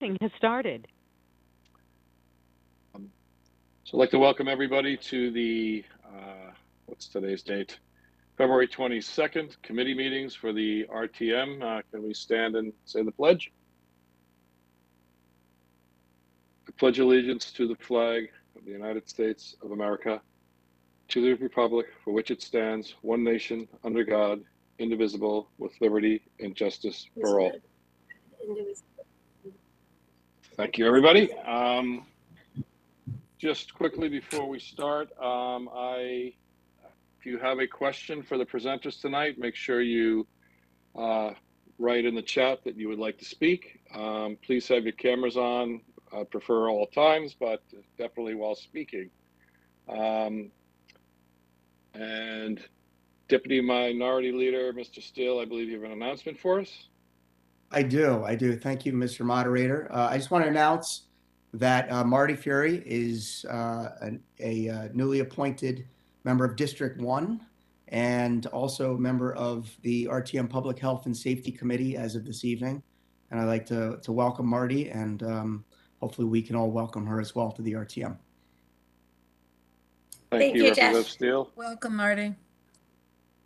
Has started. So I'd like to welcome everybody to the, what's today's date? February 22nd committee meetings for the RTM. Can we stand and say the pledge? I pledge allegiance to the flag of the United States of America, to the republic for which it stands, one nation, under God, indivisible, with liberty and justice for all. Thank you, everybody. Just quickly before we start, if you have a question for the presenters tonight, make sure you write in the chat that you would like to speak. Please have your cameras on. I prefer all times, but definitely while speaking. And Deputy Minority Leader, Mr. Steele, I believe you have an announcement for us. I do. Thank you, Mr. Moderator. I just want to announce that Marty Fury is a newly appointed member of District 1 and also a member of the RTM Public Health and Safety Committee as of this evening. And I'd like to welcome Marty, and hopefully we can all welcome her as well to the RTM. Thank you, Representative Steele. Welcome, Marty.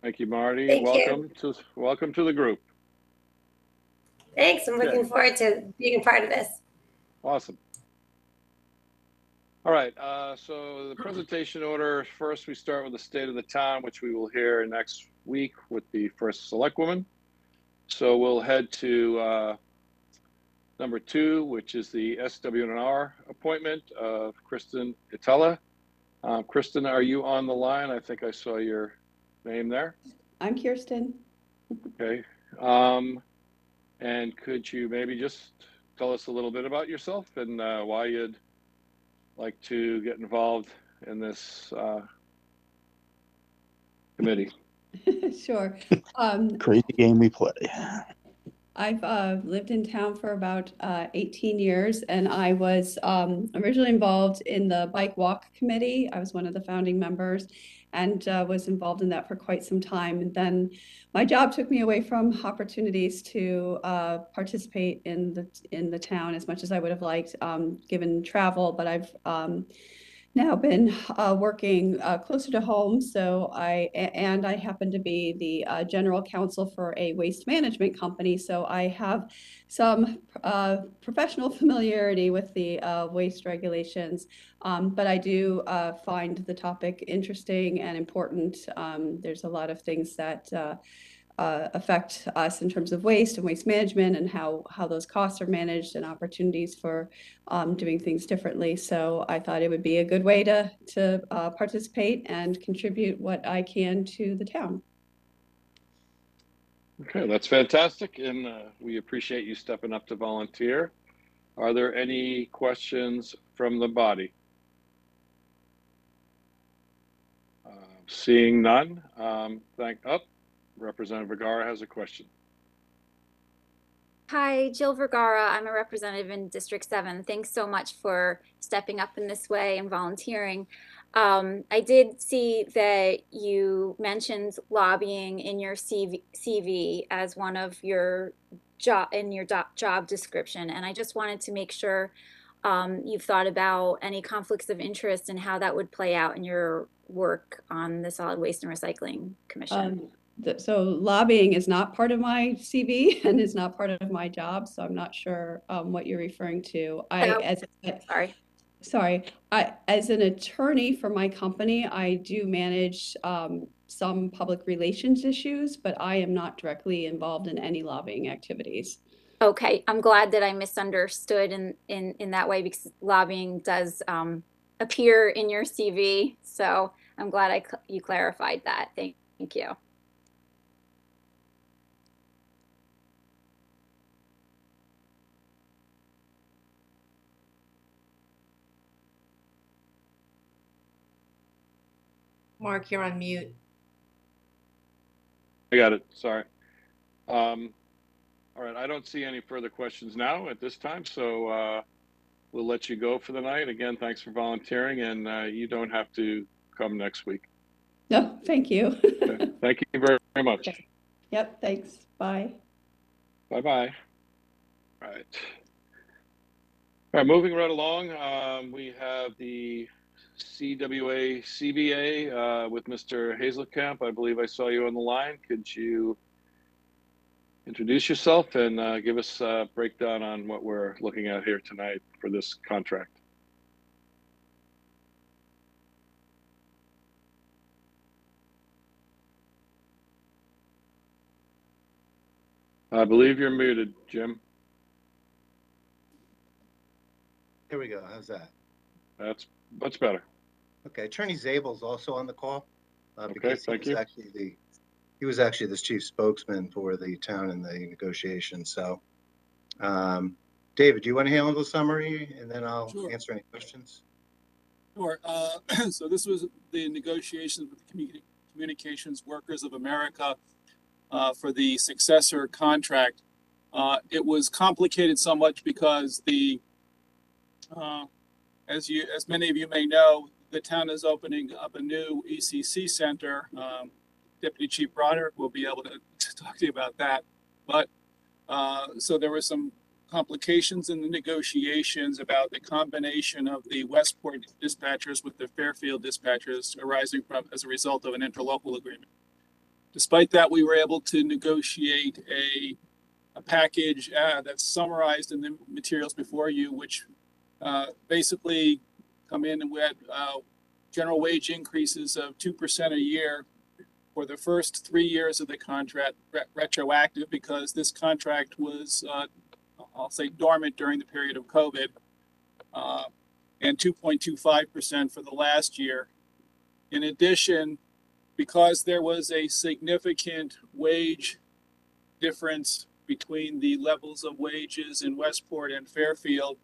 Thank you, Marty. Welcome to the group. Thanks. I'm looking forward to being a part of this. Awesome. All right. So the presentation order, first we start with the state of the town, which we will hear next week with the first selectwoman. So we'll head to number 2, which is the SW&R appointment of Kristen Itella. Kristen, are you on the line? I think I saw your name there. I'm Kirsten. Okay. And could you maybe just tell us a little bit about yourself and why you'd like to get involved in this committee? Sure. Crazy game we play. I've lived in town for about 18 years, and I was originally involved in the Bike Walk Committee. I was one of the founding members and was involved in that for quite some time. And then my job took me away from opportunities to participate in the town as much as I would have liked, given travel. But I've now been working closer to home. So I happen to be the general counsel for a waste management company. So I have some professional familiarity with the waste regulations, but I do find the topic interesting and important. There's a lot of things that affect us in terms of waste and waste management and how those costs are managed and opportunities for doing things differently. So I thought it would be a good way to participate and contribute what I can to the town. Okay, that's fantastic, and we appreciate you stepping up to volunteer. Are there any questions from the body? Seeing none, Representative Vergara has a question. Hi, Jill Vergara. I'm a representative in District 7. Thanks so much for stepping up in this way and volunteering. I did see that you mentioned lobbying in your CV as one of your job description, and I just wanted to make sure you've thought about any conflicts of interest and how that would play out in your work on the Solid Waste and Recycling Commission. So lobbying is not part of my CV and is not part of my job. So I'm not sure what you're referring to. As an attorney for my company, I do manage some public relations issues, but I am not directly involved in any lobbying activities. Okay, I'm glad that I misunderstood in that way, because lobbying does appear in your CV. So I'm glad you clarified that. Thank you. Mark, you're on mute. I got it. Sorry. All right. I don't see any further questions now at this time, so we'll let you go for the night. Again, thanks for volunteering, and you don't have to come next week. No, thank you. Okay. Thank you very, very much. Okay. Yep. Thanks. Bye. Bye-bye. All right. All right, moving right along, we have the CWA CBA with Mr. Hazelkamp. I believe I saw you on the line. Could you introduce yourself and give us a breakdown on what we're looking at here tonight for this contract? I believe you're muted, Jim. Here we go. How's that? That's much better. Okay. Attorney Zabel's also on the call Okay, because thank you. he was actually the chief spokesman for the town in the negotiations. So, David, do you want to handle the summary and then I'll Sure. answer any questions? Sure. So this was the negotiations with the Communications Workers of America for the successor contract. It was complicated somewhat because as many of you may know, the town is opening up a new ECC center. Deputy Chief Broderick will be able to talk to you about that. But so there were some complications in the negotiations about the combination of the Westport dispatchers with the Fairfield dispatchers arising from as a result of an interlocal agreement. Despite that, we were able to negotiate a package that's summarized in the materials before you, which basically come in and we had general wage increases of 2% a year for the first 3 years of the contract, retroactive because this contract was, I'll say, dormant during the period of COVID, and 2.25% for the last year. In addition, because there was a significant wage difference between the levels of wages in Westport and Fairfield,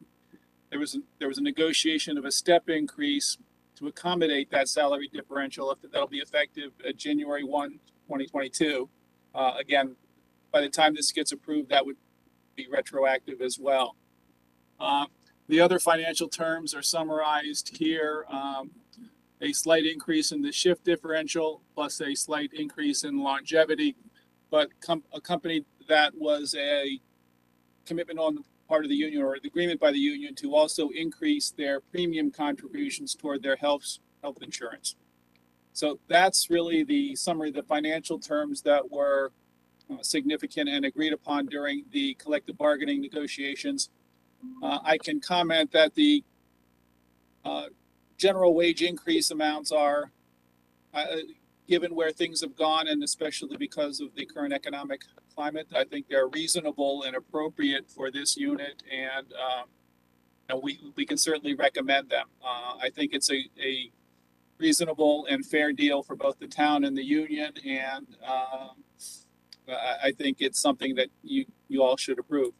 there was a negotiation of a step increase to accommodate that salary differential. That'll be effective January 1, 2022. Again, by the time this gets approved, that would be retroactive as well. The other financial terms are summarized here. A slight increase in the shift differential plus a slight increase in longevity, but accompanied that was a commitment on the part of the union or the agreement by the union to also increase their premium contributions toward their health insurance. So that's really the summary of the financial terms that were significant and agreed upon during the collective bargaining negotiations. I can comment that the general wage increase amounts are, given where things have gone and especially because of the current economic climate, I think they're reasonable and appropriate for this unit, and we can certainly recommend them. I think it's a reasonable and fair deal for both the town and the union, and I think it's something that you all should approve.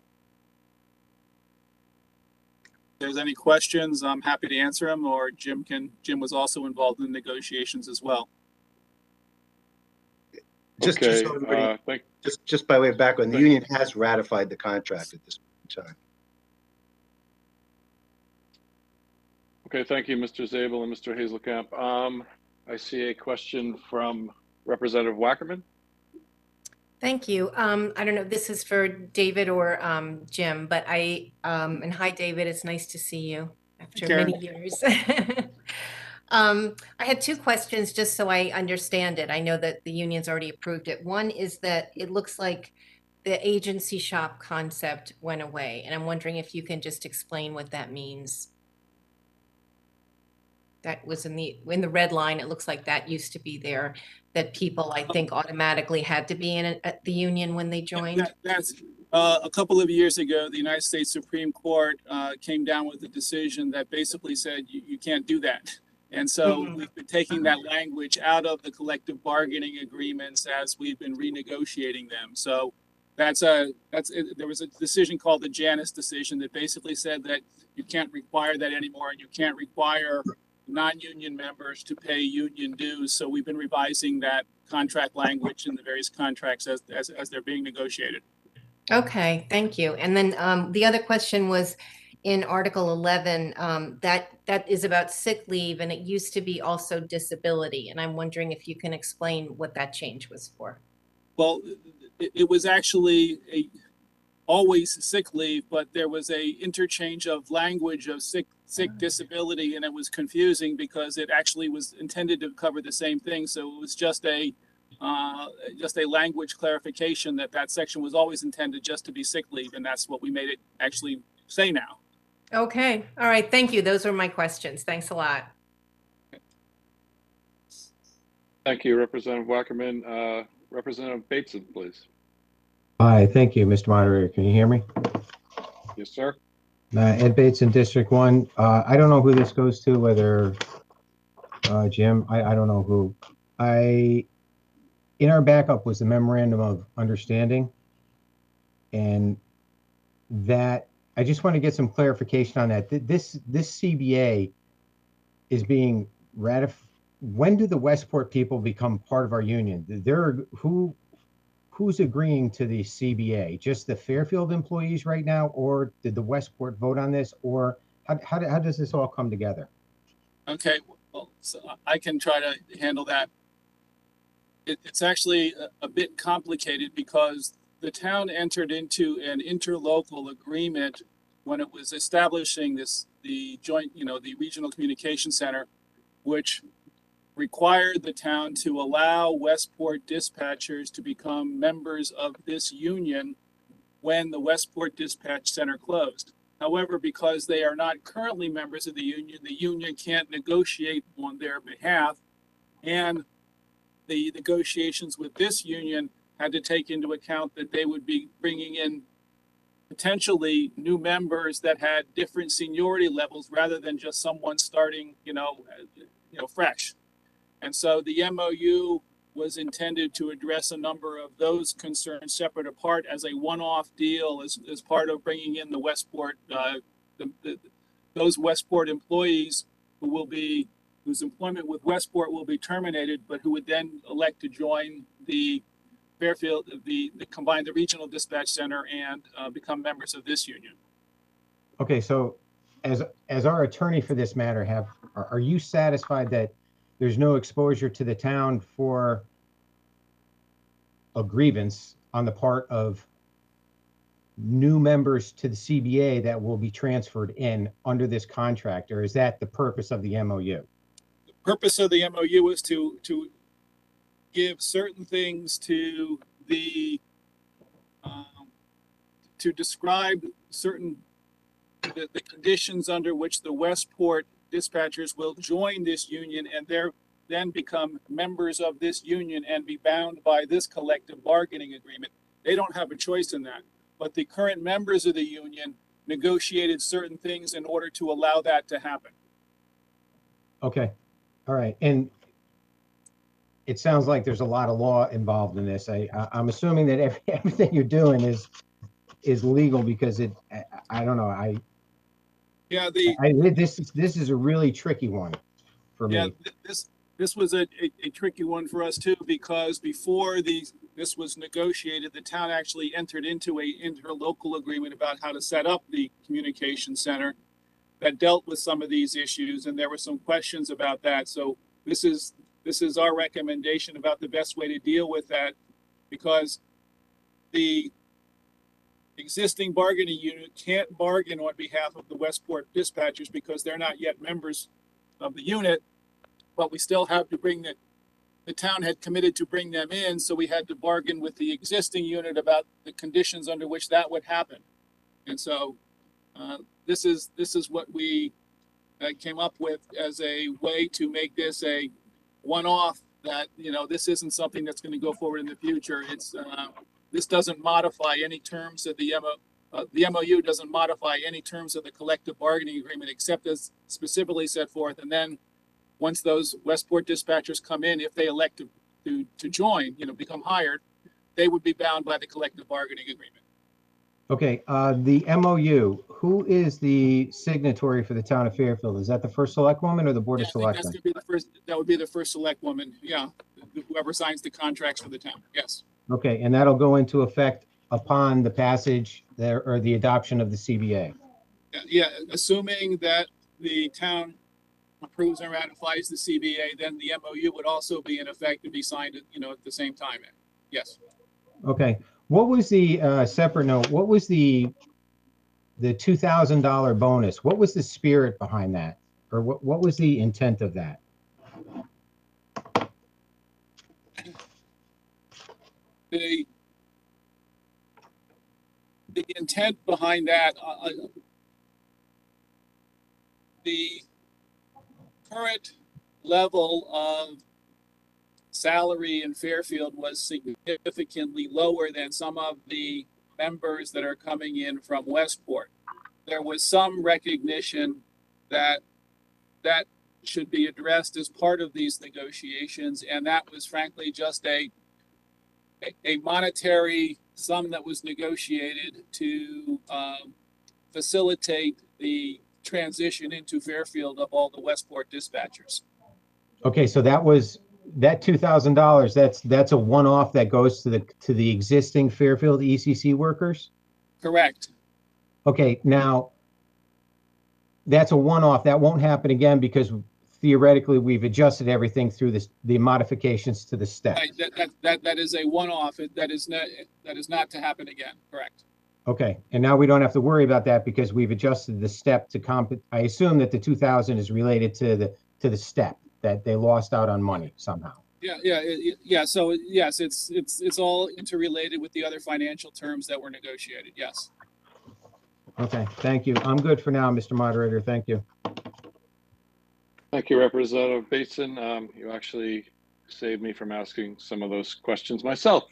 If there's any questions, I'm happy to answer them, or Jim was also involved in the negotiations as well. Just so everybody, just by way of background, the union has ratified the contract at this time. Okay, thank you, Mr. Zabel and Mr. Hazelkamp. I see a question from Representative Wackerman. Thank you. I don't know if this is for David or Jim, but and hi, David, it's nice to see you after many years. I had two questions just so I understand it. I know that the union's already approved it. One is that it looks like the agency shop concept went away, and I'm wondering if you can just explain what that means. That was in the red line. It looks like that used to be there, that people, I think, automatically had to be in the union when they joined. That's a couple of years ago, the United States Supreme Court came down with a decision that basically said you can't do that. And so we've been taking that language out of the collective bargaining agreements as we've been renegotiating them. So there was a decision called the Janus decision that basically said that you can't require that anymore, and you can't require non-union members to pay union dues. So we've been revising that contract language in the various contracts as they're being negotiated. Okay, thank you. And then the other question was in Article 11, that is about sick leave, and it used to be also disability. And I'm wondering if you can explain what that change was for. Well, it was actually always sick leave, but there was a interchange of language of sick disability, and it was confusing because it actually was intended to cover the same thing. So it was just a language clarification that section was always intended just to be sick leave, and that's what we made it actually say now. Okay. All right. Thank you. Those are my questions. Thanks a lot. Thank you, Representative Wackerman. Representative Bateson, please. Hi, thank you, Mr. Moderator. Can you hear me? Yes, sir. Ed Bateson, District 1. I don't know who this goes to, whether Jim, I don't know who. In our backup was the memorandum of understanding, and that I just want to get some clarification on that. This CBA is being ratified. When do the Westport people become part of our union? Who's agreeing to the CBA? Just the Fairfield employees right now, or did the Westport vote on this, or how does this all come together? Okay, well, so I can try to handle that. It's actually a bit complicated because the town entered into an interlocal agreement when it was establishing the joint, the regional communication center, which required the town to allow Westport dispatchers to become members of this union when the Westport Dispatch Center closed. However, because they are not currently members of the union can't negotiate on their behalf, and the negotiations with this union had to take into account that they would be bringing in potentially new members that had different seniority levels rather than just someone starting, fresh. And so the MOU was intended to address a number of those concerns separate apart as a one-off deal as part of bringing in the Westport, those Westport employees whose employment with Westport will be terminated, but who would then elect to join the Fairfield, combine the regional dispatch center and become members of this union. Okay, so as our attorney for this matter, are you satisfied that there's no exposure to the town for a grievance on the part of new members to the CBA that will be transferred in under this contract, or is that the purpose of the MOU? The purpose of the MOU is to give certain things to to describe the conditions under which the Westport dispatchers will join this union and then become members of this union and be bound by this collective bargaining agreement. They don't have a choice in that, but the current members of the union negotiated certain things in order to allow that to happen. Okay, all right. And it sounds like there's a lot of law involved in this. I'm assuming that everything you're doing is legal, because I don't know. This is a really tricky one for me. Yeah, this was a tricky one for us too, because before this was negotiated, the town actually entered into a interlocal agreement about how to set up the communication center that dealt with some of these issues, and there were some questions about that. So this is our recommendation about the best way to deal with that, because the existing bargaining unit can't bargain on behalf of the Westport dispatchers because they're not yet members of the unit, but we still have to bring the town had committed to bring them in, so we had to bargain with the existing unit about the conditions under which that would happen. And so this is what we came up with as a way to make this a one-off, that this isn't something that's going to go forward in the future. It's this doesn't modify any terms of the MOU doesn't modify any terms of the collective bargaining agreement except as specifically set forth. And then once those Westport dispatchers come in, if they elect to join, become hired, they would be bound by the collective bargaining agreement. Okay, the MOU, who is the signatory for the town of Fairfield? Is that the first select woman or the Board of Selectmen? That's gonna be the first. That would be the first select woman. Yeah, whoever signs the contracts for the town. Yes. Okay, and that'll go into effect upon the passage there or the adoption of the CBA. Yeah, assuming that the town approves and ratifies the CBA, then the MOU would also be in effect to be signed, at the same time. Yes. Okay. What was the, separate note, what was the $2,000 bonus? What was the spirit behind that? Or what was the intent of that? The intent behind that, the current level of salary in Fairfield was significantly lower than some of the members that are coming in from Westport. There was some recognition that that should be addressed as part of these negotiations, and that was frankly just a monetary sum that was negotiated to facilitate the transition into Fairfield of all the Westport dispatchers. Okay, so that $2,000, that's a one-off that goes to the existing Fairfield ECC workers? Correct. Okay, now that's a one-off. That won't happen again because theoretically we've adjusted everything through the modifications to the step. Right, that is a one-off. That is not to happen again. Correct. Okay, and now we don't have to worry about that because we've adjusted the step to I assume that the 2,000 is related to the step that they lost out on money somehow. Yeah. So yes, it's all interrelated with the other financial terms that were negotiated. Yes. Okay, thank you. I'm good for now, Mr. Moderator. Thank you. Thank you, Representative Bateson. You actually saved me from asking some of those questions myself.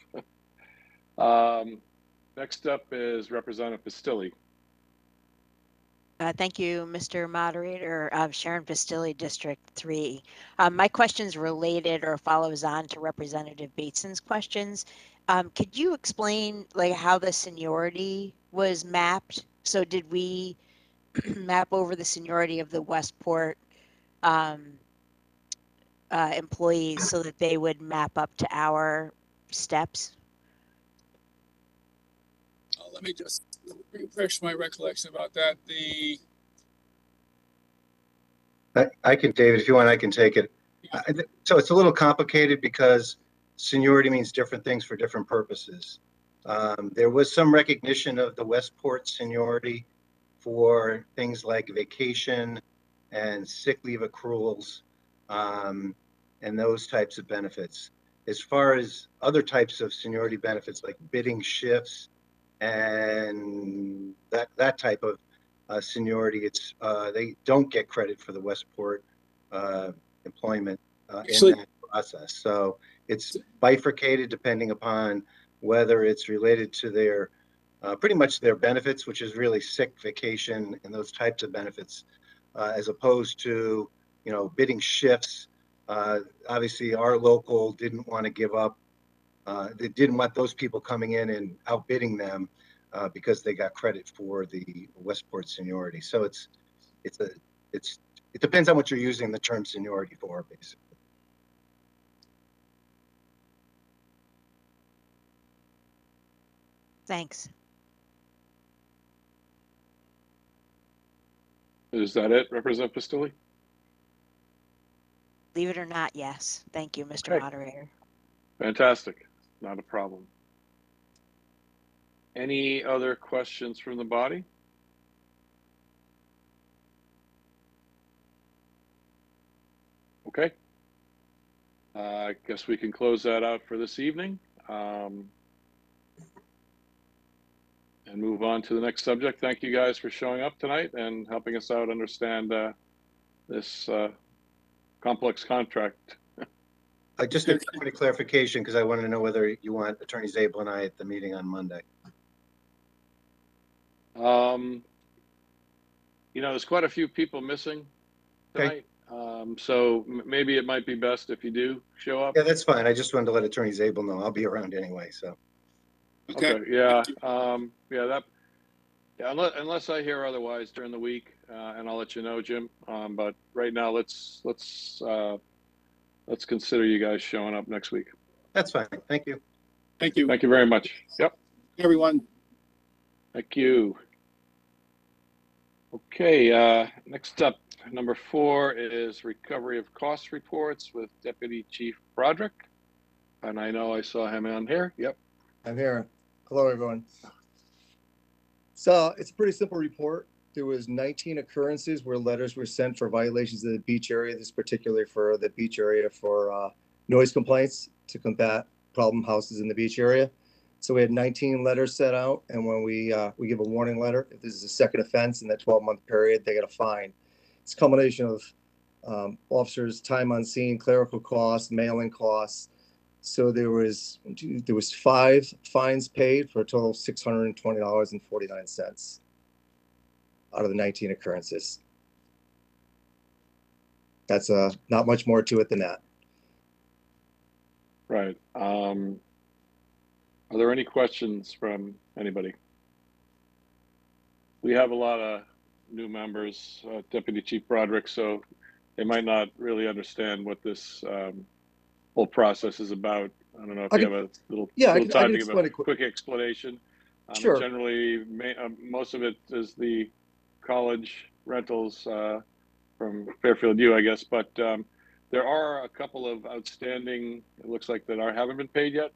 Next up is Representative Pastilli. Thank you, Mr. Moderator. Sharon Pastilli, District 3. My question's related or follows on to Representative Bateson's questions. Could you explain how the seniority was mapped? So did we map over the seniority of the Westport employees so that they would map up to our steps? Let me just refresh my recollection about that. I can, David, if you want, I can take it. So it's a little complicated because seniority means different things for different purposes. There was some recognition of the Westport seniority for things like vacation and sick leave accruals, and those types of benefits. As far as other types of seniority benefits like bidding shifts and that type of seniority, it's they don't get credit for the Westport employment in that process. So it's bifurcated depending upon whether it's related to their pretty much their benefits, which is really sick, vacation, and those types of benefits, as opposed to bidding shifts. Obviously, our local didn't want to give up. They didn't want those people coming in and outbidding them because they got credit for the Westport seniority. So it depends on what you're using the term seniority for, basically. Thanks. Is that it, Representative Pastilli? Believe it or not, yes. Thank you, Mr. Okay. Moderator. Fantastic. Not a problem. Any other questions from the body? Okay. I guess we can close that out for this evening and move on to the next subject. Thank you guys for showing up tonight and helping us out understand this complex contract. Just a point of clarification, because I wanted to know whether you want Attorney Zabel and I at the meeting on Monday. There's quite a few people missing tonight. Okay. So maybe it might be best if you do show up. Yeah, that's fine. I just wanted to let Attorney Zabel know. I'll be around anyway, so. Okay. Yeah. Unless I hear otherwise during the week, and I'll let you know, Jim. But right now, let's consider you guys showing up next week. That's fine. Thank you. Thank you. Thank you very much. Yep. Everyone. Thank you. Okay. Next up, number 4 is recovery of cost reports with Deputy Chief Broderick. And I know I saw him on here. Yep. I'm here. Hello, everyone. So it's a pretty simple report. There was 19 occurrences where letters were sent for violations of the beach area, this particularly for the beach area for noise complaints to combat problem houses in the beach area. So we had 19 letters set out, and when we give a warning letter, if this is a second offense in that 12-month period, they get a fine. It's a combination of officers' time on scene, clerical costs, mailing costs. So there was 5 fines paid for a total of $620.49 out of the 19 occurrences. That's not much more to it than that. Right. Are there any questions from anybody? We have a lot of new members, Deputy Chief Broderick, so they might not really understand what this whole process is about. I don't know if you have a little time to give a quick explanation. Sure. Generally, most of it is the college rentals from Fairfield U, I guess, but there are a couple of outstanding, it looks like, that haven't been paid yet.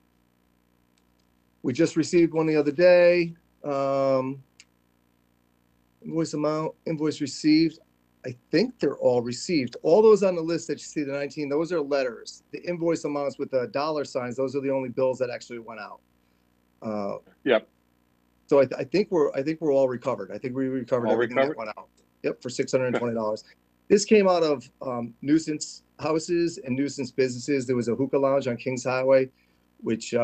We just received one the other day. Invoice amount, invoice received. I think they're all received. All those on the list that you see, the 19, those are letters. The invoice amounts with the dollar signs, those are the only bills that actually went out. Yep. So I think we're all recovered. I think we recovered all everything that went out. Yep, for $620. This came out of nuisance houses and nuisance businesses. There was a hookah lounge on Kings Highway, which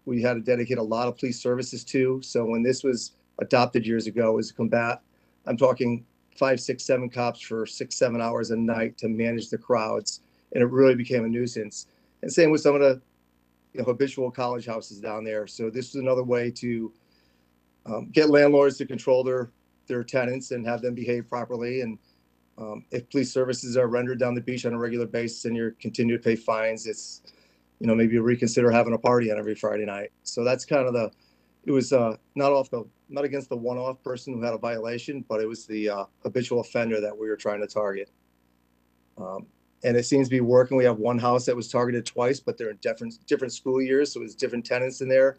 we had to dedicate a lot of police services to. So when this was adopted years ago, it was a combat. I'm talking 5, 6, 7 cops for 6, 7 hours a night to manage the crowds, and it really became a nuisance. And same with some of the habitual college houses down there. So this is another way to get landlords to control their tenants and have them behave properly. And if police services are rendered down the beach on a regular basis and you continue to pay fines, it's, maybe you reconsider having a party on every Friday night. So that's kind of it was not against the one-off person who had a violation, but it was the habitual offender that we were trying to target. And it seems to be working. We have one house that was targeted twice, but they're in different school years. So it's different tenants in there.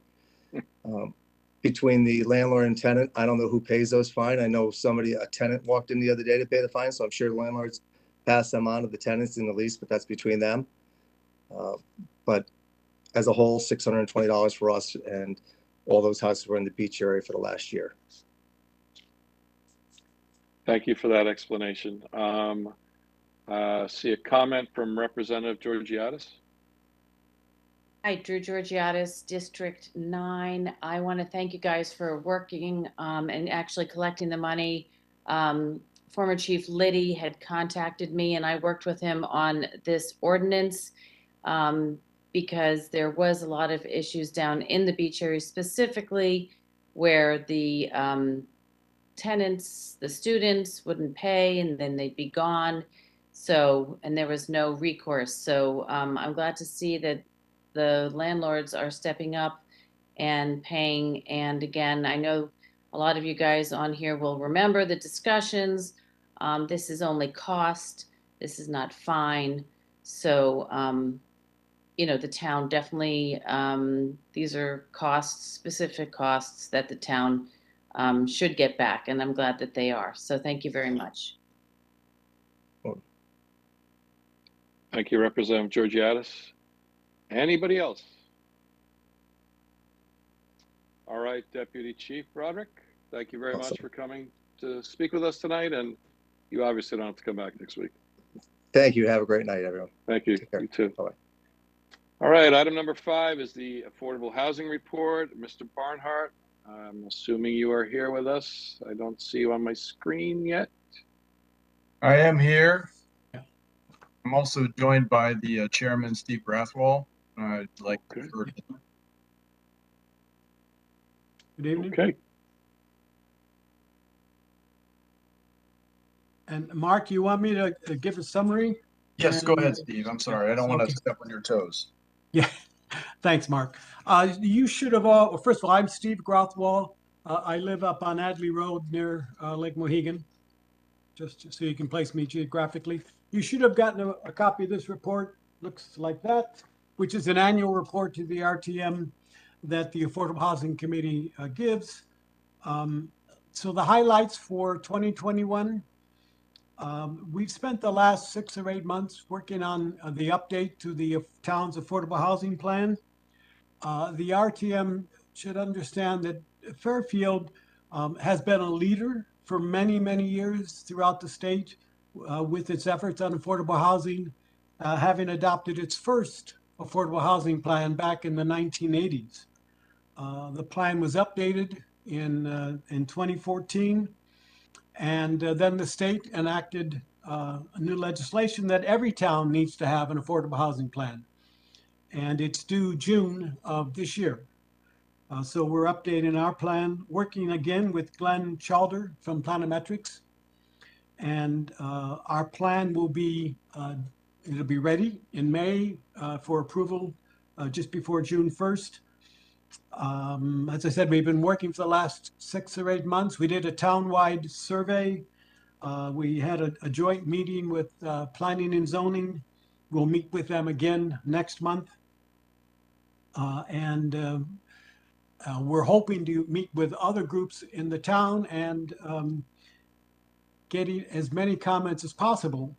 Between the landlord and tenant, I don't know who pays those fines. I know a tenant walked in the other day to pay the fine. So I'm sure the landlords pass them on to the tenants in the lease, but that's between them. But as a whole, $620 for us, and all those houses were in the beach area for the last year. Thank you for that explanation. See a comment from Representative Georgiadis. Hi, Drew Georgiadis, District 9. I want to thank you guys for working and actually collecting the money. Former Chief Liddy had contacted me, and I worked with him on this ordinance because there was a lot of issues down in the beach area, specifically where the tenants, the students wouldn't pay and then they'd be gone. So, and there was no recourse. So I'm glad to see that the landlords are stepping up and paying. And again, I know a lot of you guys on here will remember the discussions. This is only cost. This is not fine. So, the town definitely, these are specific costs that the town should get back. And I'm glad that they are. So thank you very much. Thank you, Representative Georgiadis. Anybody else? All right, Deputy Chief Broderick, thank you very much for coming to speak with us tonight. And you obviously don't have to come back next week. Thank you. Have a great night, everyone. Thank you. You too. Bye. All right, item number 5 is the Affordable Housing Report. Mr. Barnhart, I'm assuming you are here with us. I don't see you on my screen yet. I am here. I'm also joined by the chairman, Steve Brathwell. I'd like to refer to him. Good evening. Okay. And Mark, you want me to give a summary? Yes, go ahead, Steve. I'm sorry. I don't want to step on your toes. Yeah. Thanks, Mark. You should have all, first of all, I'm Steve Grothwall. I live up on Adley Road near Lake Mohegan, just so you can place me geographically. You should have gotten a copy of this report. Looks like that, which is an annual report to the RTM. that the Affordable Housing Committee gives. So the highlights for 2021, we've spent the last 6 or 8 months working on the update to the town's affordable housing plan. The RTM should understand that Fairfield has been a leader for many, many years throughout the state with its efforts on affordable housing, having adopted its first affordable housing plan back in the 1980s. The plan was updated in 2014, and then the state enacted a new legislation that every town needs to have an affordable housing plan. And it's due June of this year. So we're updating our plan, working again with Glenn Chalder from Planometrics. And our plan will be, it'll be ready in May for approval just before June 1st. As I said, we've been working for the last 6 or 8 months. We did a town-wide survey. We had a joint meeting with Planning and Zoning. We'll meet with them again next month. We're hoping to meet with other groups in the town and getting as many comments as possible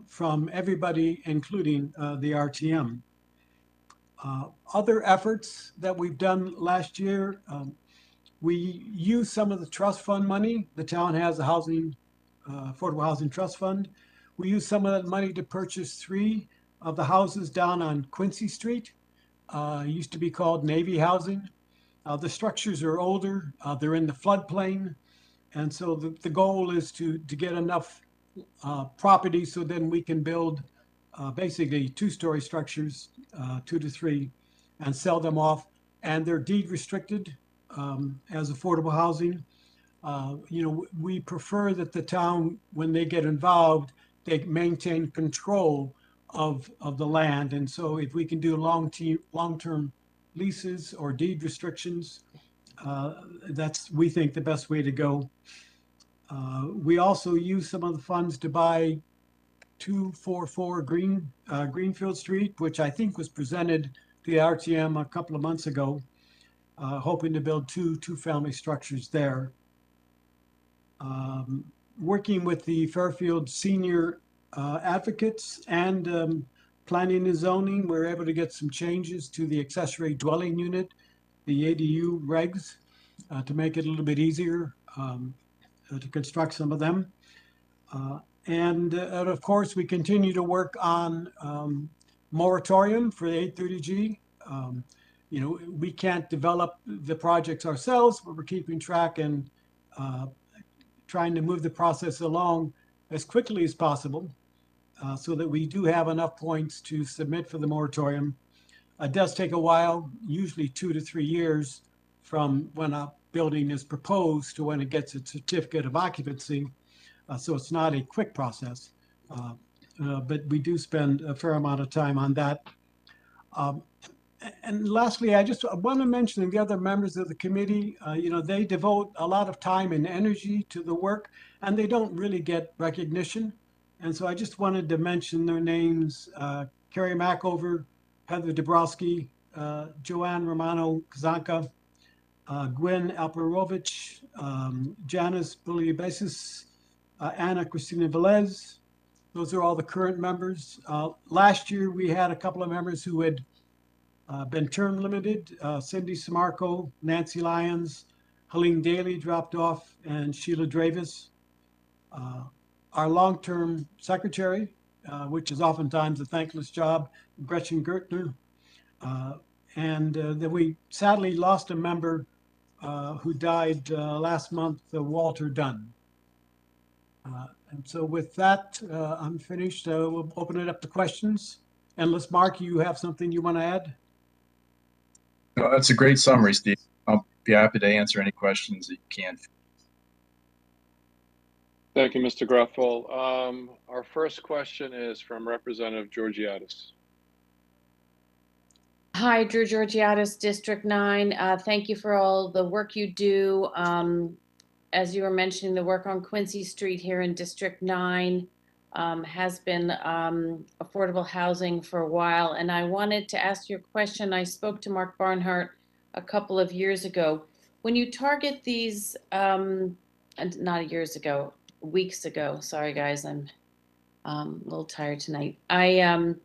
from everybody, including the RTM. Other efforts that we've done last year, we used some of the trust fund money. The town has a affordable housing trust fund. We used some of that money to purchase 3 of the houses down on Quincy Street. Used to be called Navy Housing. The structures are older. They're in the floodplain. And so the goal is to get enough property so then we can build basically 2-story structures, 2 to 3, and sell them off. And they're deed restricted as affordable housing. We prefer that the town, when they get involved, they maintain control of the land. And so if we can do long-term leases or deed restrictions, that's, we think, the best way to go. We also use some of the funds to buy 244 Greenfield Street, which I think was presented to the RTM a couple of months ago, hoping to build 2 two-family structures there. Working with the Fairfield senior advocates and Planning and Zoning, we're able to get some changes to the accessory dwelling unit, the ADU regs, to make it a little bit easier to construct some of them. And of course, we continue to work on moratorium for the 830G. We can't develop the projects ourselves, but we're keeping track and trying to move the process along as quickly as possible so that we do have enough points to submit for the moratorium. It does take a while, usually 2 to 3 years from when a building is proposed to when it gets its certificate of occupancy. So it's not a quick process, but we do spend a fair amount of time on that. And lastly, I just want to mention the other members of the committee. They devote a lot of time and energy to the work, and they don't really get recognition. And so I just wanted to mention their names: Carrie Mackover, Heather Dabrowski, Joanne Romano-Kazanka, Gwen Alperovich, Janice Buliabesis, Anna Cristina Velez. Those are all the current members. Last year, we had a couple of members who had been term limited. Cindy Samarco, Nancy Lyons, Helene Daly dropped off, and Sheila Dravis. Our long-term secretary, which is oftentimes a thankless job, Gretchen Gertner. And then we sadly lost a member who died last month, Walter Dunn. And so with that, I'm finished. We'll open it up to questions. Unless, Mark, you have something you want to add? No, that's a great summary, Steve. I'll be happy to answer any questions that you can. Thank you, Mr. Gruffel. Our first question is from Representative Georgiadis. Hi, Drew Georgiadis, District 9. Thank you for all the work you do. As you were mentioning, the work on Quincy Street here in District 9 has been affordable housing for a while. And I wanted to ask you a question. I spoke to Mark Barnhart a couple of years ago. When you target these, and not years ago, weeks ago, sorry guys, I'm a little tired tonight. I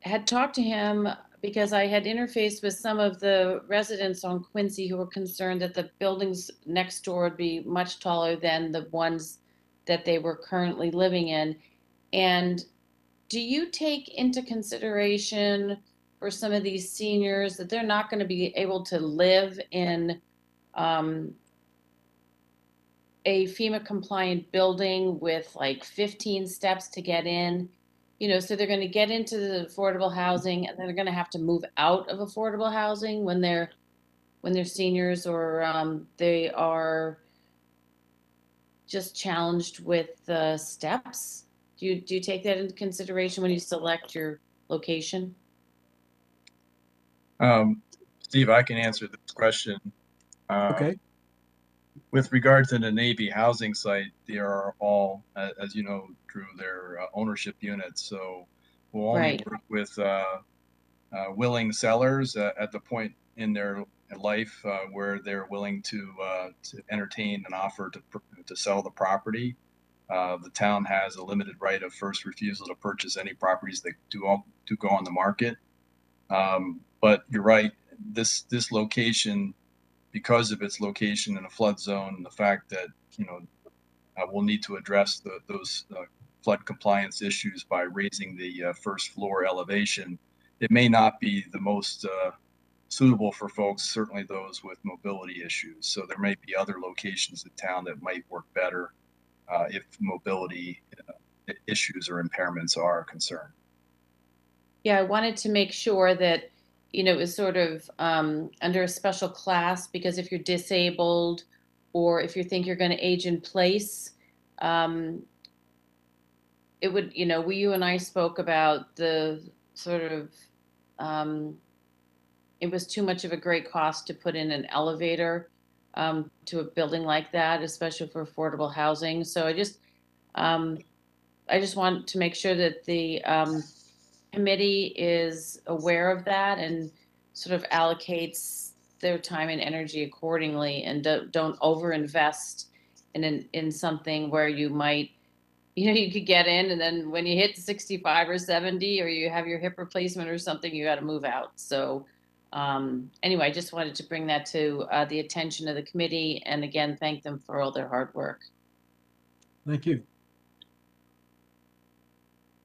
had talked to him because I had interfaced with some of the residents on Quincy who were concerned that the buildings next door would be much taller than the ones that they were currently living in. And do you take into consideration for some of these seniors that they're not going to be able to live in a FEMA compliant building with like 15 steps to get in? You know, so they're going to get into the affordable housing and then they're going to have to move out of affordable housing when they're seniors, or they are just challenged with the steps. Do you take that into consideration when you select your location? Steve, I can answer this question. Okay. With regard to the Navy housing site, they are all, as you know, Drew, they're ownership units. So we'll only work with willing sellers at the point in their life where they're willing to entertain an offer to sell the property. The town has a limited right of first refusal to purchase any properties that do go on the market. But you're right, this location, because of its location in a flood zone, and the fact that, you know, we'll need to address those flood compliance issues by raising the first floor elevation, it may not be the most suitable for folks, certainly those with mobility issues. So there may be other locations in town that might work better if mobility issues or impairments are a concern. Yeah, I wanted to make sure that, you know, it was sort of under a special class, because if you're disabled or if you think you're going to age in place, it would, you know, you and I spoke about the sort of, it was too much of a great cost to put in an elevator to a building like that, especially for affordable housing. So I just want to make sure that the committee is aware of that and sort of allocates their time and energy accordingly, and don't overinvest in something where you might, you know, you could get in and then when you hit 65 or 70 or you have your hip replacement or something, you got to move out. So anyway, I just wanted to bring that to the attention of the committee, and again, thank them for all their hard work. Thank you.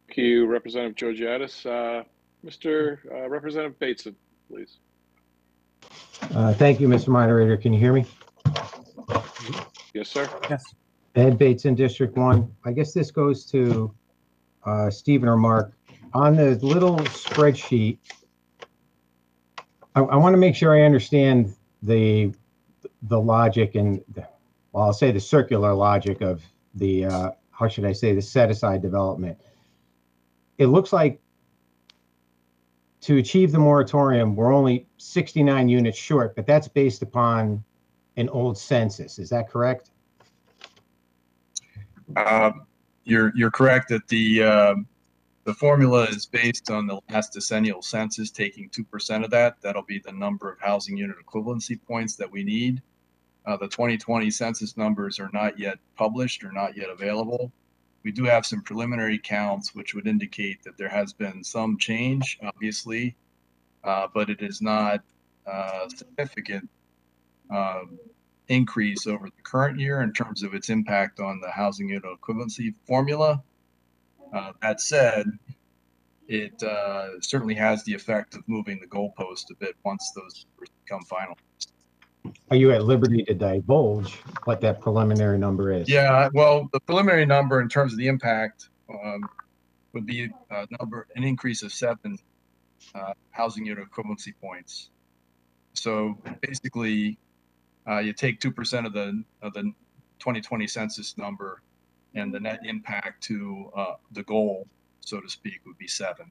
Thank you, Representative Georgiadis. Mr. Representative Bateson, please. Thank you, Mr. Moderator. Can you hear me? Yes, sir. Yes. Ed Bateson, District 1. I guess this goes to Stephen or Mark. On the little spreadsheet, I want to make sure I understand the logic and, well, I'll say the circular logic of the, how should I say, the set-aside development. It looks like to achieve the moratorium, we're only 69 units short, but that's based upon an old census. Is that correct? You're correct that the formula is based on the last decennial census, taking 2% of that. That'll be the number of housing unit equivalency points that we need. The 2020 census numbers are not yet published or not yet available. We do have some preliminary counts, which would indicate that there has been some change, obviously, but it is not a significant increase over the current year in terms of its impact on the housing unit equivalency formula. That said, it certainly has the effect of moving the goalpost a bit once those numbers become final. Are you at liberty to divulge what that preliminary number is? Yeah, well, the preliminary number in terms of the impact would be an increase of 7 housing unit equivalency points. So basically, you take 2% of the 2020 census number, and the net impact to the goal, so to speak, would be 7.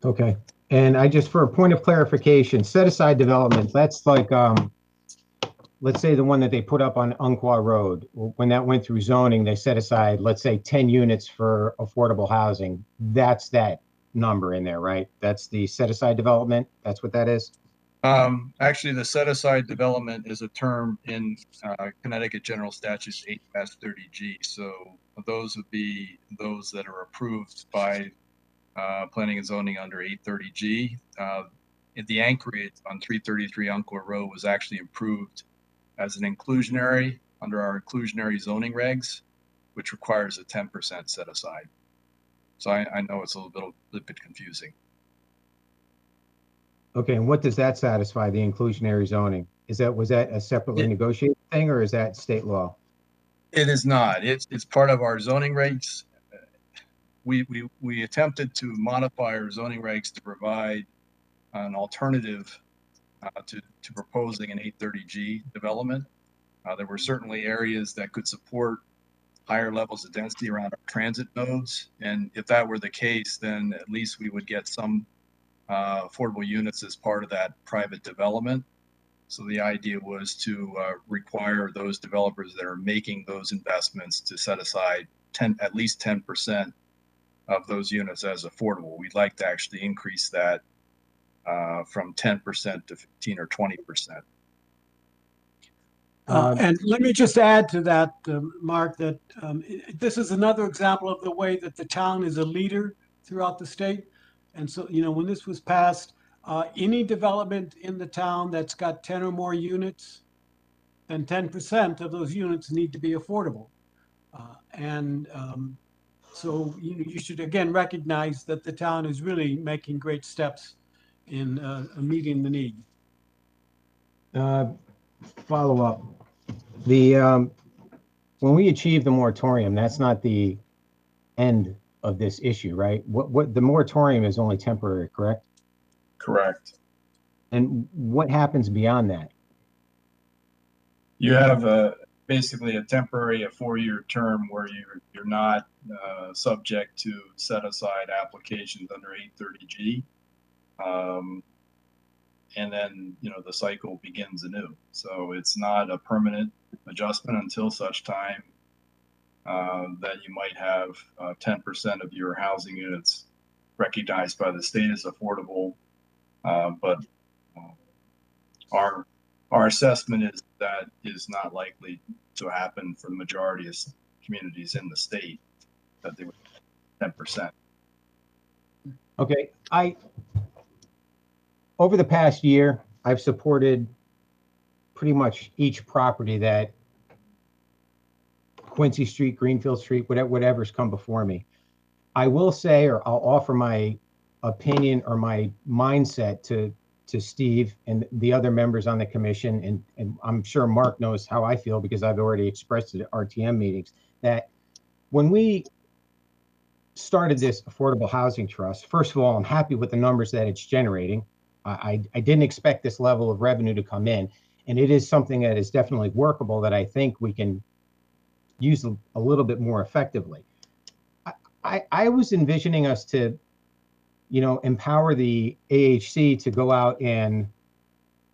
Okay. And I just, for a point of clarification, set aside development, that's like, let's say the one that they put up on Umpqua Road, when that went through zoning, they set aside, let's say 10 units for affordable housing. That's that number in there, right? That's the set aside development. That's what that is. Actually, the set aside development is a term in Connecticut General Statutes 8-30G. So those would be those that are approved by planning and zoning under 830G. The anchorage on 333 Encore Road was actually improved as an inclusionary under our inclusionary zoning regs, which requires a 10% set aside. So I know it's a little bit confusing. Okay, and what does that satisfy, the inclusionary zoning? Was that a separately negotiated thing, or is that state law? It is not. It's part of our zoning regs. We attempted to modify our zoning regs to provide an alternative to proposing an 830G development. There were certainly areas that could support higher levels of density around our transit nodes, and if that were the case, then at least we would get some affordable units as part of that private development. So the idea was to require those developers that are making those investments to set aside at least 10% of those units as affordable. We'd like to actually increase that from 10% to 15 or 20%. And let me just add to that, Mark, that this is another example of the way that the town is a leader throughout the state. And so, when this was passed, any development in the town that's got 10 or more units, then 10% of those units need to be affordable. So you should again recognize that the town is really making great steps in meeting the need. Follow up. When we achieve the moratorium, that's not the end of this issue, right? What the moratorium is only temporary, correct? Correct. And what happens beyond that? You have basically a temporary, a 4-year term where you're not subject to set aside applications under 830G. And then, the cycle begins anew. So it's not a permanent adjustment until such time that you might have 10% of your housing units recognized by the state as affordable. But our assessment is that is not likely to happen for the majority of communities in the state, that they would 10%. Okay, over the past year, I've supported pretty much each property that Quincy Street, Greenfield Street, whatever's come before me. I will say, or I'll offer my opinion or my mindset to Steve and the other members on the commission, and I'm sure Mark knows how I feel because I've already expressed it at RTM meetings, that when we started this affordable housing trust, first of all, I'm happy with the numbers that it's generating. I didn't expect this level of revenue to come in, and it is something that is definitely workable that I think we can use a little bit more effectively. I was envisioning us to, empower the AHC to go out and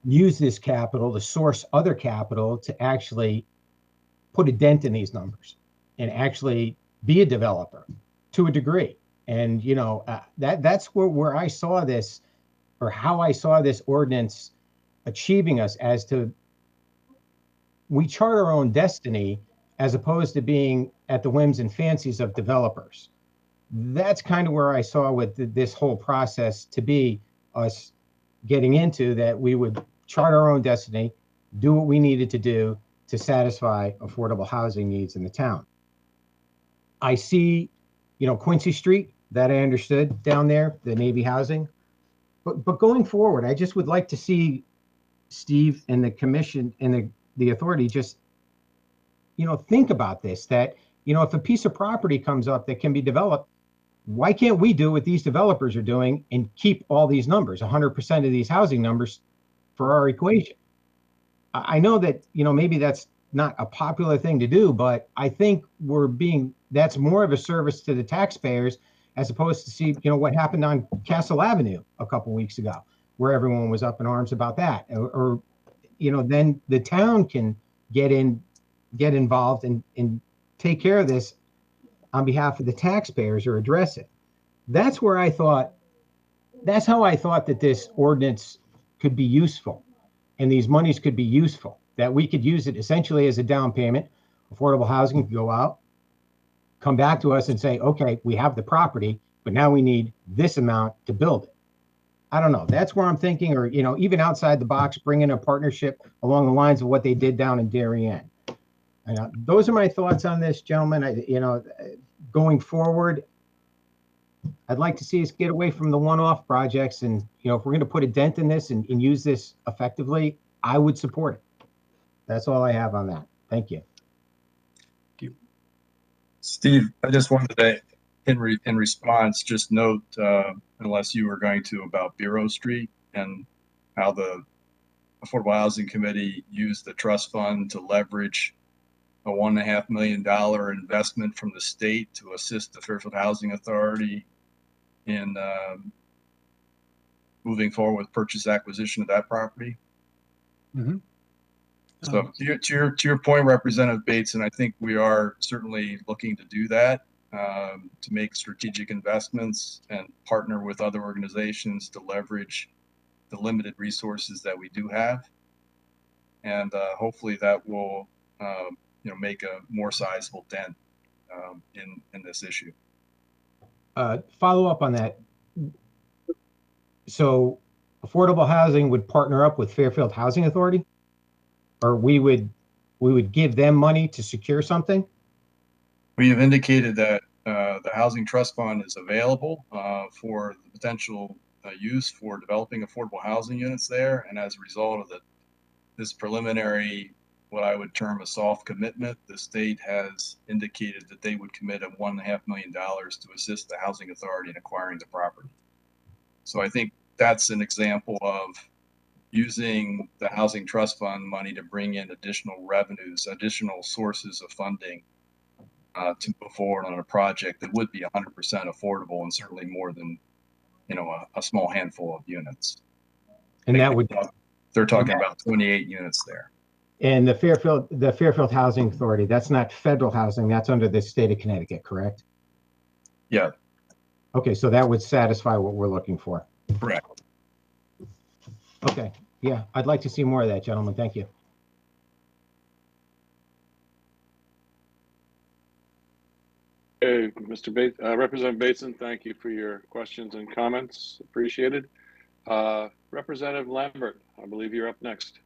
use this capital to source other capital to actually put a dent in these numbers and actually be a developer to a degree. And, that's where I saw this, or how I saw this ordinance achieving us, as to we chart our own destiny as opposed to being at the whims and fancies of developers. That's kind of where I saw with this whole process to be us getting into, that we would chart our own destiny, do what we needed to do to satisfy affordable housing needs in the town. I see, Quincy Street, that I understood down there, the Navy housing. But going forward, I just would like to see Steve and the commission and the authority just, think about this, that, if a piece of property comes up that can be developed, why can't we do what these developers are doing and keep all these numbers, 100% of these housing numbers for our equation? I know that, maybe that's not a popular thing to do, but I think that's more of a service to the taxpayers, as opposed to see, what happened on Castle Avenue a couple weeks ago, where everyone was up in arms about that. Or then the town can get involved and take care of this on behalf of the taxpayers, or address it. That's where I thought, that's how I thought that this ordinance could be useful and these monies could be useful, that we could use it essentially as a down payment. Affordable housing could go out, come back to us and say, okay, we have the property, but now we need this amount to build it. I don't know. That's where I'm thinking, or, you know, even outside the box, bring in a partnership along the lines of what they did down in Darien. And those are my thoughts on this, gentlemen. You know, going forward, I'd like to see us get away from the one-off projects. And, you know, if we're going to put a dent in this and use this effectively, I would support it. That's all I have on that. Thank you. Steve, I just wanted to, in response, just note, unless you were going to, about Bureau Street and how the Affordable Housing Committee used the trust fund to leverage a $1.5 million investment from the state to assist the Fairfield Housing Authority in moving forward with purchase acquisition of that property. Mm-hmm. So to your point, Representative Bateson, I think we are certainly looking to do that, to make strategic investments and partner with other organizations to leverage the limited resources that we do have. And hopefully that will you know, make a more sizable dent in this issue. Follow up on that. So affordable housing would partner up with Fairfield Housing Authority, or we would give them money to secure something? We have indicated that the Housing Trust Fund is available for the potential use for developing affordable housing units there. And as a result of this preliminary, what I would term a soft commitment, the state has indicated that they would commit a $1.5 million to assist the Housing Authority in acquiring the property. So I think that's an example of using the Housing Trust Fund money to bring in additional revenues, additional sources of funding to move forward on a project that would be 100% affordable and certainly more than, you know, a small handful of units. And that would, they're talking about 28 units there. And the Fairfield Housing Authority, that's not federal housing, that's under the state of Connecticut, correct? Yeah. Okay, so that would satisfy what we're looking for. Correct. Okay, yeah, I'd like to see more of that, gentlemen. Thank you. Okay, Mr. Bates, Representative Bateson, thank you for your questions and comments. Appreciated. Representative Lambert, I believe you're up next.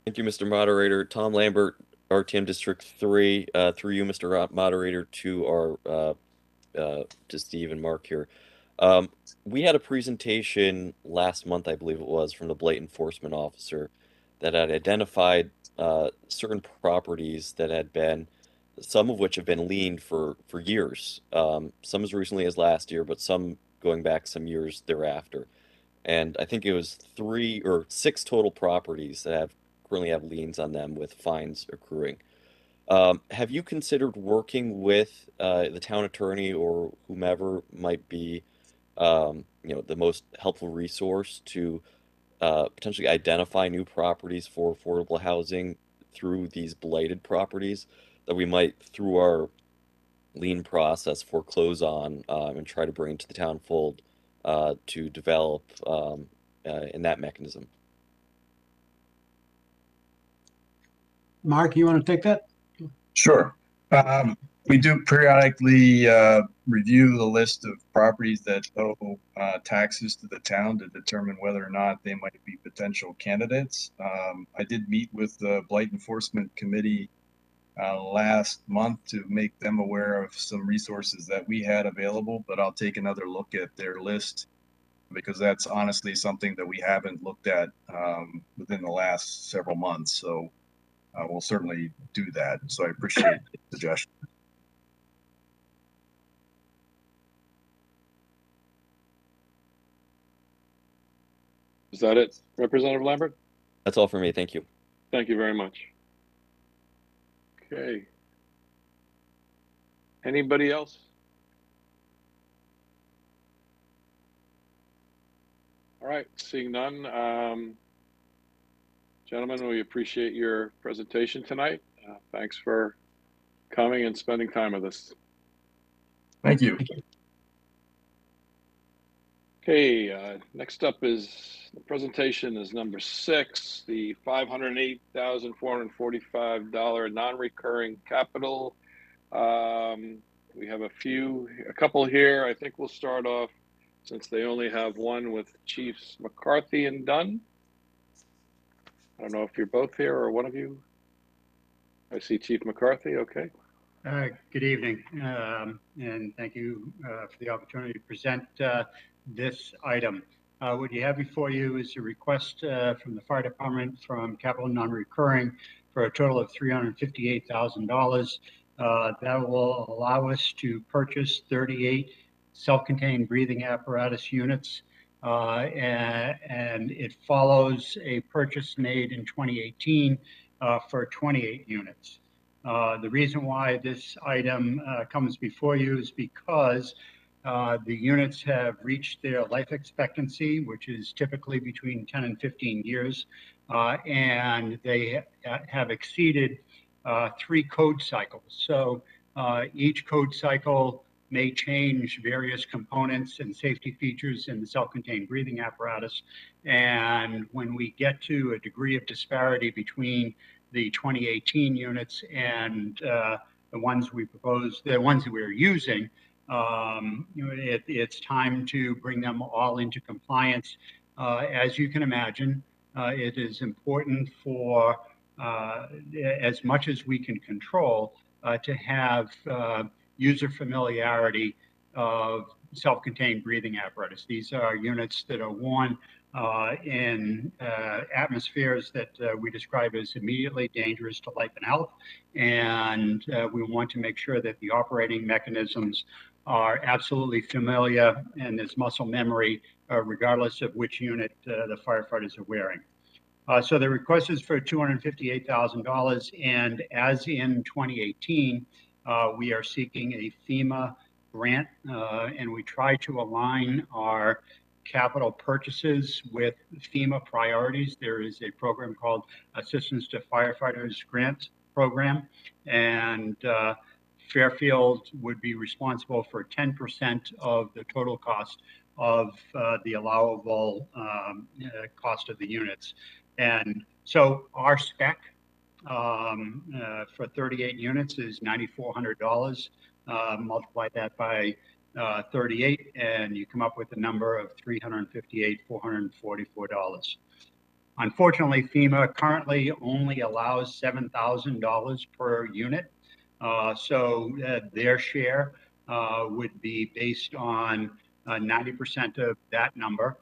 Thank you, Mr. Moderator. Tom Lambert, RTM District 3, through you, Mr. Moderator, to our to Steve and Mark here. We had a presentation last month, I believe it was, from the blight enforcement officer that had identified certain properties that had been, some of which have been liened for years, some as recently as last year, but some going back some years thereafter. And I think it was 3 or 6 total properties that currently have liens on them with fines accruing. Have you considered working with the town attorney or whomever might be, you know, the most helpful resource to potentially identify new properties for affordable housing through these blighted properties that we might, through our lien process, foreclose on and try to bring into the town fold to develop in that mechanism? Mark, you want to take that? Sure. We do periodically review the list of properties that owe taxes to the town to determine whether or not they might be potential candidates. I did meet with the Blight Enforcement Committee last month to make them aware of some resources that we had available, but I'll take another look at their list because that's honestly something that we haven't looked at within the last several months. So we'll certainly do that. So I appreciate the suggestion. Is that it, Representative Lambert? That's all for me. Thank you. Thank you very much. Okay. Anybody else? All right, seeing none. Gentlemen, we appreciate your presentation tonight. Thanks for coming and spending time with us. Thank you. Okay, next up is the presentation is number 6, the $508,445 non-recurring capital. We have a couple here. I think we'll start off, since they only have one, with Chiefs McCarthy and Dunn. I don't know if you're both here or one of you. I see Chief McCarthy. Okay. Good evening, and thank you for the opportunity to present this item. What you have before you is a request from the fire department from capital non-recurring for a total of $358,000. That will allow us to purchase 38 self-contained breathing apparatus units, and it follows a purchase made in 2018 for 28 units. The reason why this item comes before you is because the units have reached their life expectancy, which is typically between 10 and 15 years, and they have exceeded 3 code cycles. So each code cycle may change various components and safety features in the self-contained breathing apparatus. And when we get to a degree of disparity between the 2018 units and the ones we propose, the ones that we're using, it's time to bring them all into compliance. As you can imagine, it is important for, as much as we can control, to have user familiarity of self-contained breathing apparatus. These are units that are worn in atmospheres that we describe as immediately dangerous to life and health. And we want to make sure that the operating mechanisms are absolutely familiar and there's muscle memory, regardless of which unit the firefighters are wearing. So the request is for $258,000, and as in 2018, we are seeking a FEMA grant, and we try to align our capital purchases with FEMA priorities. There is a program called Assistance to Firefighters Grant Program, and Fairfield would be responsible for 10% of the total cost of the allowable cost of the units. And so our spec for 38 units is $9,400. Multiply that by 38 and you come up with a number of $358,444. Unfortunately, FEMA currently only allows $7,000 per unit. So their share would be based on 90% of that number.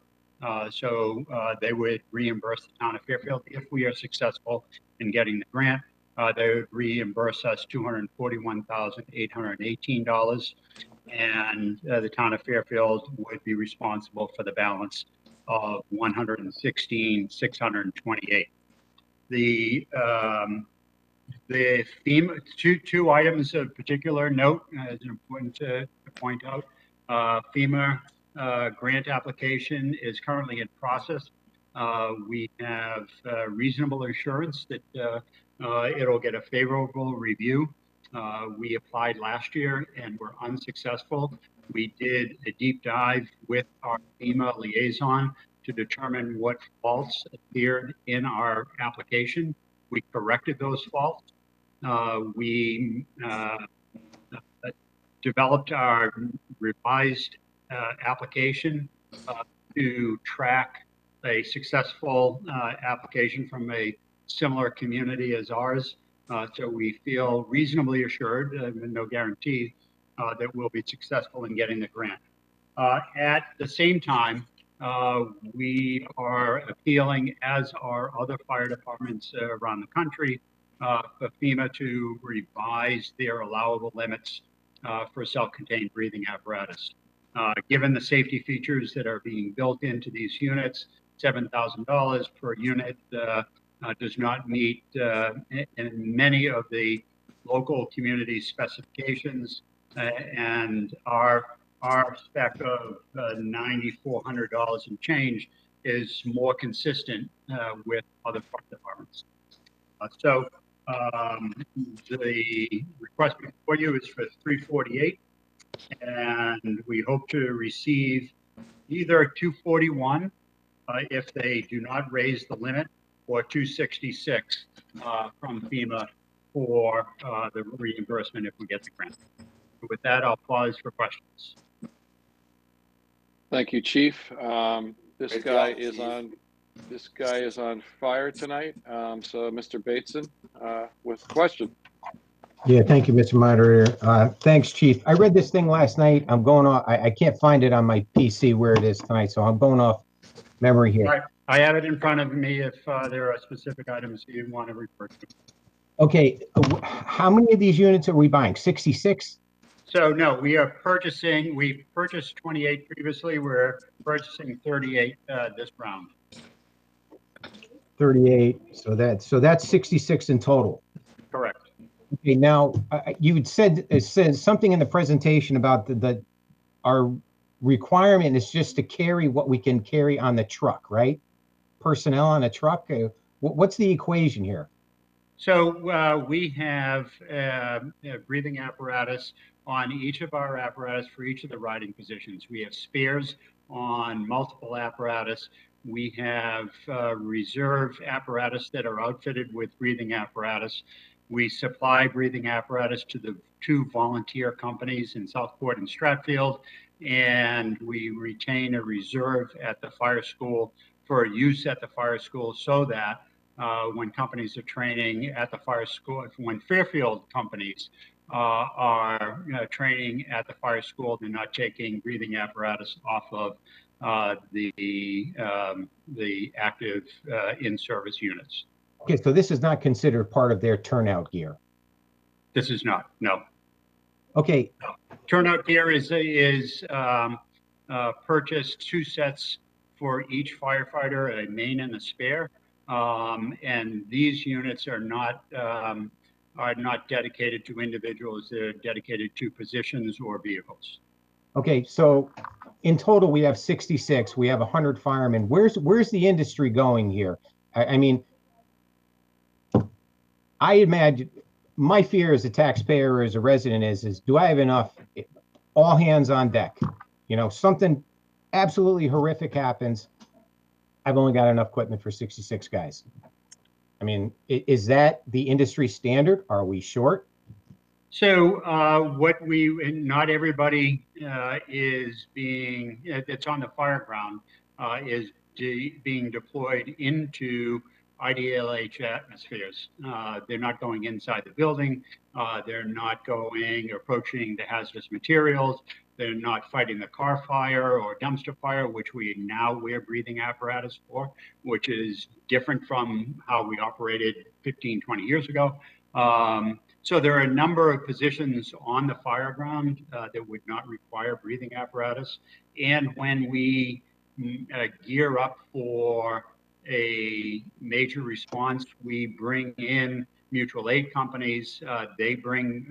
So they would reimburse the town of Fairfield if we are successful in getting the grant. They would reimburse us $241,818, and the town of Fairfield would be responsible for the balance of $116,628. The FEMA, two items of particular note is important to point out. FEMA grant application is currently in process. We have reasonable assurance that it'll get a favorable review. We applied last year and were unsuccessful. We did a deep dive with our FEMA liaison to determine what faults appeared in our application. We corrected those faults. We developed our revised application to track a successful application from a similar community as ours. So we feel reasonably assured, no guarantee, that we'll be successful in getting the grant. At the same time, we are appealing, as are other fire departments around the country, for FEMA to revise their allowable limits for self-contained breathing apparatus. Given the safety features that are being built into these units, $7,000 per unit does not meet many of the local community specifications, and our spec of $9,400 and change is more consistent with other fire departments. So the request before you is for $348, and we hope to receive either 241 if they do not raise the limit, or 266 from FEMA for the reimbursement if we get the grant. With that, I'll pause for questions. Thank you, Chief. This guy is on fire tonight. So Mr. Bateson, with a question. Yeah, thank you, Mr. Moderator. Thanks, Chief. I read this thing last night. I'm going off. I can't find it on my PC where it is tonight, so I'm going off memory here. Right. I have it in front of me if there are specific items you want to refer to. Okay, how many of these units are we buying? 66? So no, we purchased 28 previously. We're purchasing 38 this round. 38. So that's 66 in total. Correct. Okay, now you had said something in the presentation about our requirement is just to carry what we can carry on the truck, right? Personnel on a truck. What's the equation here? So we have a breathing apparatus on each of our apparatus for each of the riding positions. We have spares on multiple apparatus. We have reserve apparatus that are outfitted with breathing apparatus. We supply breathing apparatus to the 2 volunteer companies in Southport and Stratfield, and we retain a reserve at the fire school for use at the fire school, so that when companies are training at the fire school, when Fairfield companies are training at the fire school, they're not taking breathing apparatus off of the active in-service units. Okay, so this is not considered part of their turnout gear. This is not, no. Okay. No. Turnout gear is purchased 2 sets for each firefighter, a main and a spare. And these units are not dedicated to individuals. They're dedicated to positions or vehicles. Okay, so in total we have 66. We have 100 firemen. Where's the industry going here? I mean, I imagine my fear as a taxpayer or as a resident is do I have enough? All hands on deck. You know, something absolutely horrific happens. I've only got enough equipment for 66 guys. I mean, is that the industry standard? Are we short? So not everybody is being, that's on the fire ground, is being deployed into IDLH atmospheres. They're not going inside the building. They're not approaching the hazardous materials. They're not fighting the car fire or dumpster fire, which we now wear breathing apparatus for, which is different from how we operated 15, 20 years ago. So there are a number of positions on the fire ground that would not require breathing apparatus. And when we gear up for a major response, we bring in mutual aid companies. They bring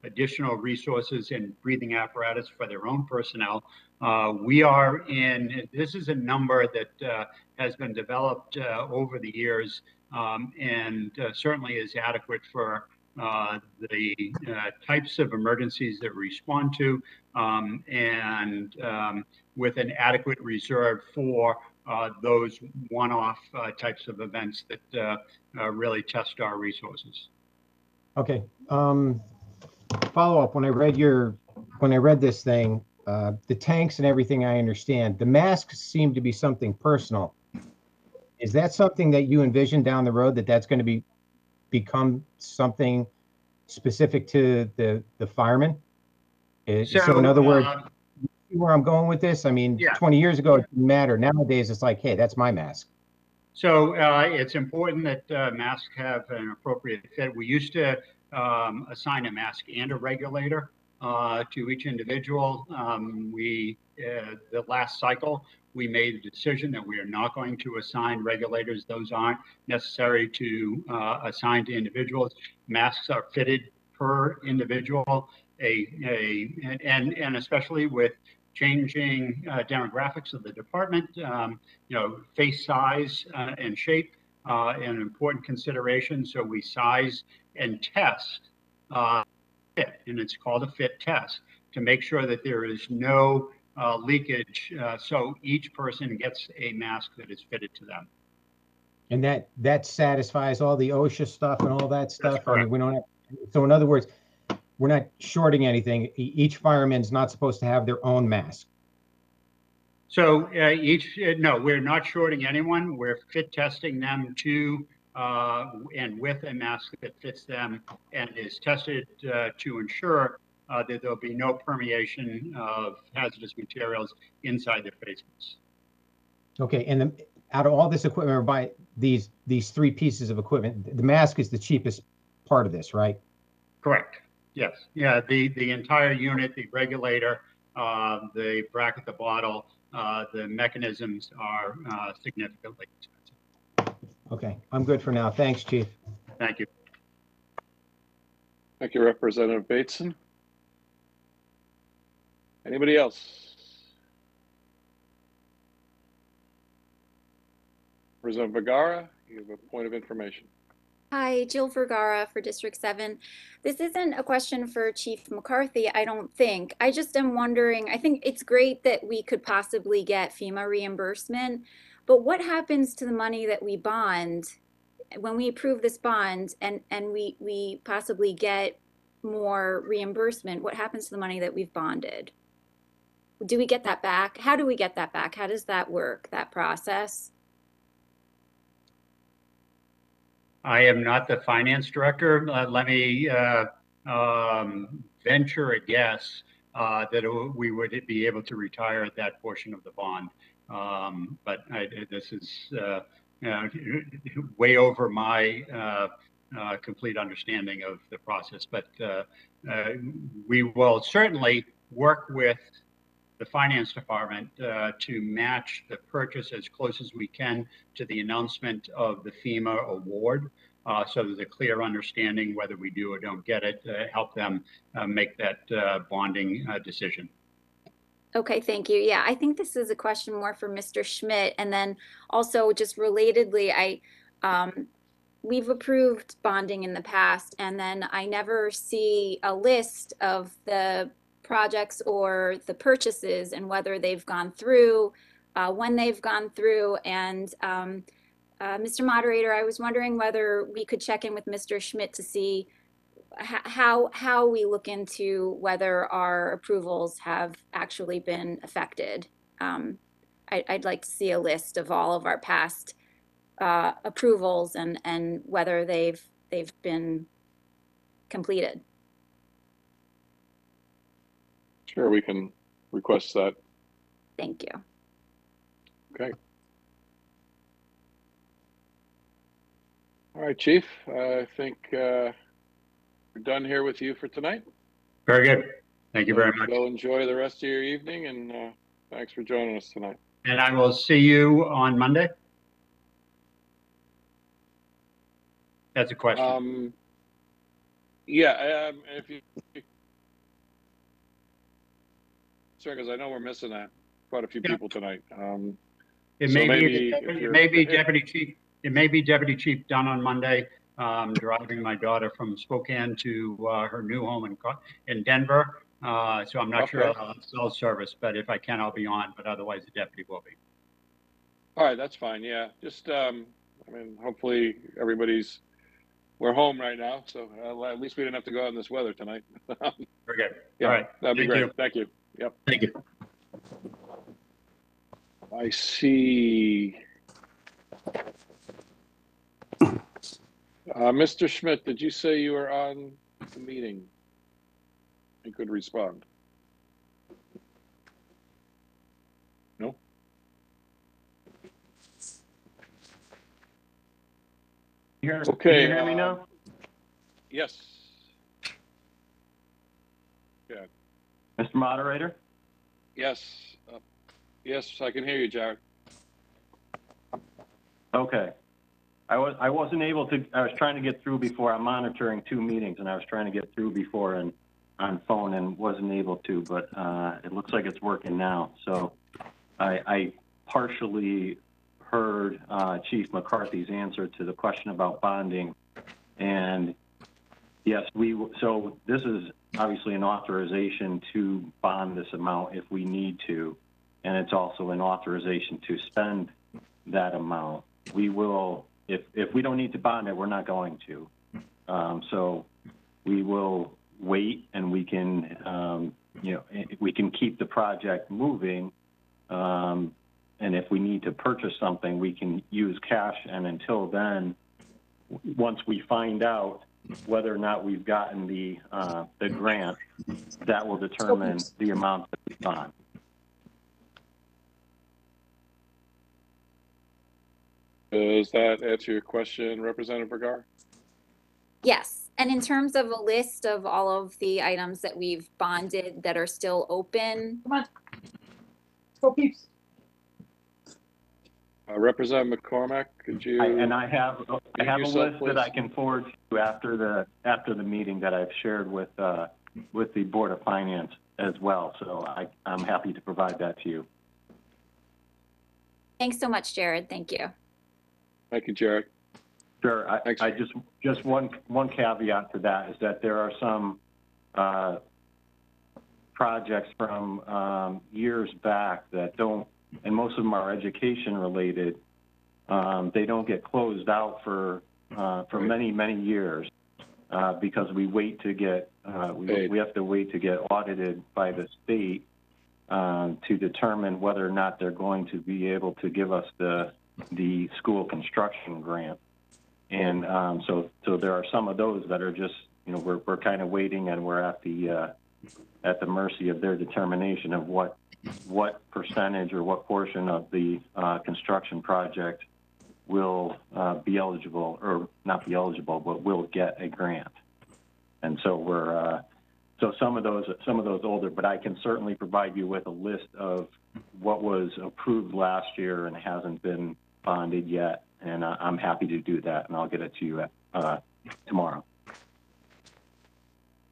additional resources and breathing apparatus for their own personnel. This is a number that has been developed over the years and certainly is adequate for the types of emergencies that we respond to and with an adequate reserve for those one-off types of events that really test our resources. Okay. Follow up. When I read this thing, the tanks and everything, I understand. The masks seem to be something personal. Is that something that you envision down the road that's going to become something specific to the firemen? So in other words, where I'm going with this, I mean, yeah. 20 years ago, it didn't matter. Nowadays, it's like, hey, that's my mask. So it's important that masks have an appropriate fit. We used to assign a mask and a regulator to each individual. The last cycle, we made the decision that we are not going to assign regulators. Those aren't necessary to assign to individuals. Masks are fitted per individual, and especially with changing demographics of the department, face size and shape, an important consideration. So we size and test fit, and it's called a fit test, to make sure that there is no leakage. So each person gets a mask that is fitted to them. And that satisfies all the OSHA stuff and all that stuff. I mean, correct. we don't have, so in other words, we're not shorting anything. Each fireman's not supposed to have their own mask. So no, we're not shorting anyone. We're fit testing them to and with a mask that fits them and is tested to ensure that there'll be no permeation of hazardous materials inside their face masks. Okay, and out of all this equipment, or by these three pieces of equipment, the mask is the cheapest part of this, right? Correct. Yes. Yeah. The entire unit, the regulator, the bracket, the bottle, the mechanisms are significantly expensive. Okay, I'm good for now. Thanks, Chief. Thank you. Thank you, Representative Bateson. Anybody else? Representative Vergara, you have a point of information. Hi, Jill Vergara for District 7. This isn't a question for Chief McCarthy, I don't think. I just am wondering, I think it's great that we could possibly get FEMA reimbursement, but what happens to the money that we bond when we approve this bond and we possibly get more reimbursement? What happens to the money that we've bonded? Do we get that back? How do we get that back? How does that work, that process? I am not the finance director. Let me venture a guess that we would be able to retire that portion of the bond. But this is way over my complete understanding of the process. But we will certainly work with the finance department to match the purchase as close as we can to the announcement of the FEMA award. So there's a clear understanding whether we do or don't get it, help them make that bonding decision. Okay, thank you. Yeah, I think this is a question more for Mr. Schmidt. And then also just relatedly, we've approved bonding in the past, and then I never see a list of the projects or the purchases and whether they've gone through, when they've gone through. And Mr. Moderator, I was wondering whether we could check in with Mr. Schmidt to see how we look into whether our approvals have actually been affected. I'd like to see a list of all of our past approvals and whether they've been completed. Sure, we can request that. Thank you. Okay. All right, Chief, I think we're done here with you for tonight. Very good. Thank you very much. Go enjoy the rest of your evening, and thanks for joining us tonight. And I will see you on Monday. That's a question. Yeah, if you, sorry, because I know we're missing quite a few people tonight. It may be Deputy Chief. It may be Deputy Chief Dunn on Monday. Driving my daughter from Spokane to her new home in Denver. So I'm not sure I'll have cell service, but if I can, I'll be on. But otherwise, the deputy will be. All right, that's fine. Yeah, just I mean, hopefully we're home right now, so at least we didn't have to go out in this weather tonight. Very good. Yeah, all right, that'd be great. Thank you. Yep. Thank you. I see. Mr. Schmidt, did you say you were on the meeting? You could respond. No? Okay. Can you hear me now? Yes. Yeah. Mr. Moderator? Yes. Yes, I can hear you, Jared. Okay. I wasn't able to, I was trying to get through before. I'm monitoring 2 meetings, and I was trying to get through before and on phone and wasn't able to, but it looks like it's working now. So I partially heard Chief McCarthy's answer to the question about bonding. And yes, so this is obviously an authorization to bond this amount if we need to, and it's also an authorization to spend that amount. We will, if we don't need to bond it, we're not going to. So we will wait, and we can, we can keep the project moving. And if we need to purchase something, we can use cash. And until then, once we find out whether or not we've gotten the grant, that will determine the amount that we bond. Does that answer your question, Representative Vergara? Yes, and in terms of a list of all of the items that we've bonded that are still open. Come on. Go Peeps. Representative McCormack, could you? I have a list please? that I can forward to you after the meeting that I've shared with the Board of Finance as well. So I'm happy to provide that to you. Thanks so much, Jared. Thank you. Thank you, Jared. Sure. I just one caveat to that is that there are some projects from years back that don't, and most of them are education related. They don't get closed out for many years because we wait to get we have to wait to get audited by the state to determine whether or not they're going to be able to give us the school construction grant. And so there are some of those that are just, we're kind of waiting, and we're at the mercy of their determination of what percentage or what portion of the construction project will be eligible, or not be eligible, but will get a grant. And so we're so some of those older, but I can certainly provide you with a list of what was approved last year and hasn't been bonded yet, and I'm happy to do that, and I'll get it to you tomorrow.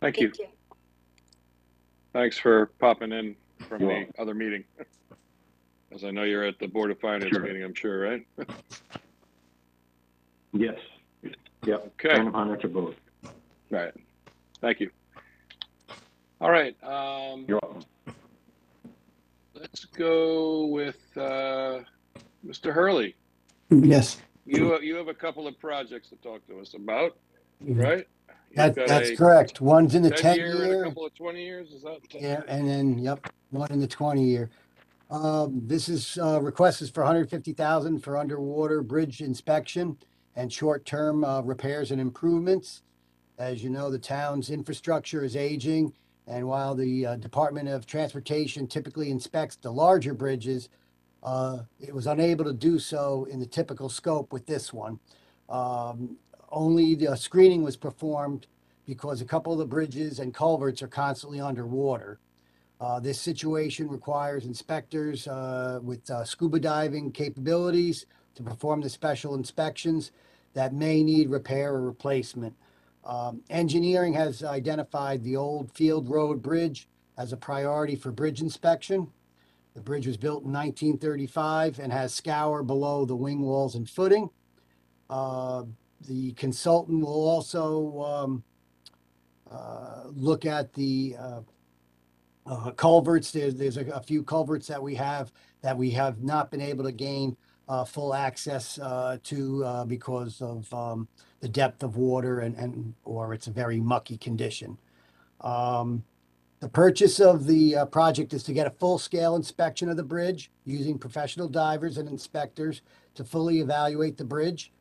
Thank you. Thanks for popping in from the other meeting. As I know you're at the Board of Finance meeting, I'm sure, right? Yes. Yep. Okay. I'm honored to both. Right. Thank you. All right. You're welcome. Let's go with Mr. Hurley. Yes. You have a couple of projects to talk to us about, right? That's correct. One's in the 10 year year. and a couple of 20 years. Is that? Yeah, and then one in the 20 year. This is request is for 150,000 for underwater bridge inspection and short-term repairs and improvements. As you know, the town's infrastructure is aging, and while the Department of Transportation typically inspects the larger bridges, it was unable to do so in the typical scope with this one. Only the screening was performed because a couple of the bridges and culverts are constantly underwater. This situation requires inspectors with scuba diving capabilities to perform the special inspections that may need repair or replacement. Engineering has identified the old Field Road Bridge as a priority for bridge inspection. The bridge was built in 1935 and has scour below the wing walls and footing. The consultant will also look at the culverts. There's a few culverts that we have not been able to gain full access to because of the depth of water or it's a very mucky condition. The purchase of the project is to get a full-scale inspection of the bridge using professional divers and inspectors to fully evaluate the bridge.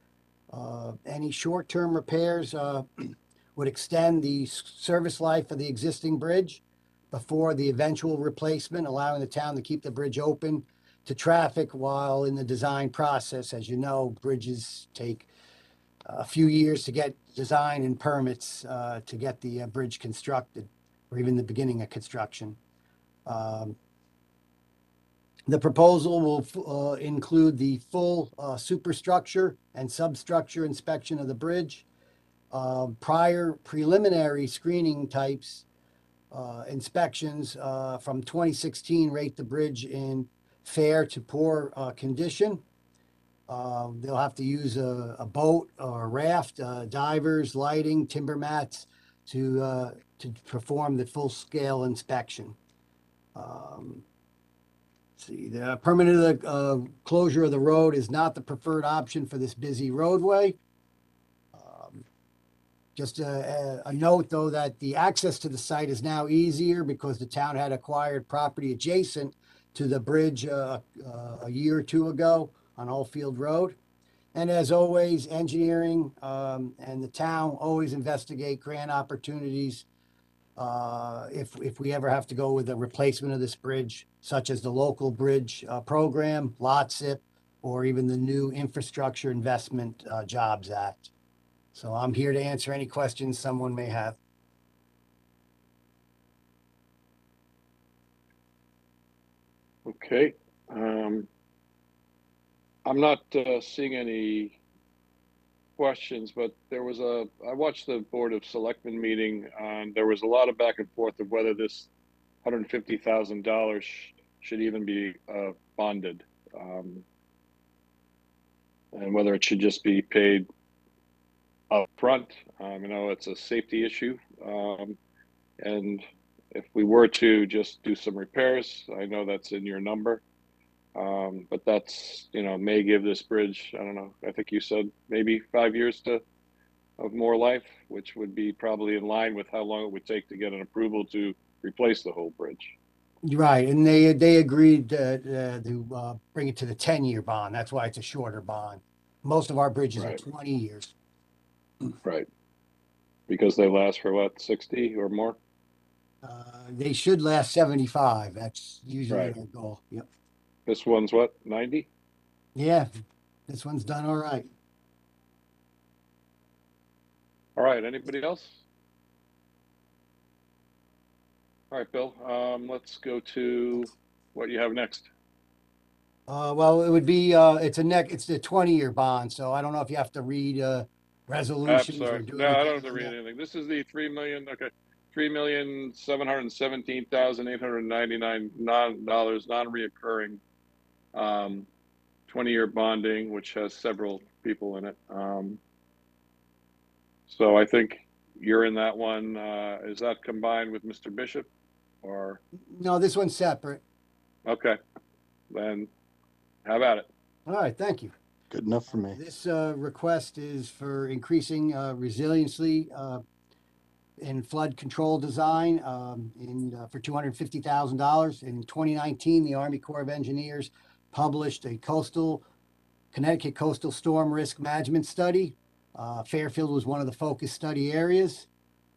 Any short-term repairs would extend the service life of the existing bridge before the eventual replacement, allowing the town to keep the bridge open to traffic while in the design process. As you know, bridges take a few years to get design and permits to get the bridge constructed, or even the beginning of construction. The proposal will include the full superstructure and substructure inspection of the bridge. Prior preliminary screening types inspections from 2016 rate the bridge in fair to poor condition. They'll have to use a boat or a raft, divers, lighting, timber mats to perform the full-scale inspection. See, the permanent closure of the road is not the preferred option for this busy roadway. Just a note, though, that the access to the site is now easier because the town had acquired property adjacent to the bridge a year or two ago on Oldfield Road. And as always, engineering and the town always investigate grant opportunities if we ever have to go with a replacement of this bridge, such as the local bridge program, LOTSIP, or even the new Infrastructure Investment Jobs Act. So I'm here to answer any questions someone may have. Okay. I'm not seeing any questions, but I watched the Board of Selectmen meeting, and there was a lot of back and forth of whether this $150,000 should even be bonded, and whether it should just be paid up front. It's a safety issue, and if we were to just do some repairs, I know that's in your number, but that's, may give this bridge, I don't know, I think you said maybe 5 years of more life, which would be probably in line with how long it would take to get an approval to replace the whole bridge. Right, and they agreed to bring it to the 10-year bond. That's why it's a shorter bond. Most of our bridges are 20 years. Right. Because they last for what, 60 or more? They should last 75. That's usually our goal. Yep. This one's what, 90? Yeah, this one's done all right. All right, anybody else? All right, Bill, let's go to what you have next. Well, it would be, it's the 20-year bond, so I don't know if you have to read resolutions or do No, I don't anything have to on read that. anything. This is the 3 million, okay. $3,717,899 non-reoccurring 20-year bonding, which has several people in it. So I think you're in that one. Is that combined with Mr. Bishop, or? No, this one's separate. Okay, then how about it? All right, thank you. Good enough for me. This request is for increasing resiliency in flood control design for $250,000. In 2019, the Army Corps of Engineers published a Connecticut coastal storm risk management study. Fairfield was one of the focus study areas.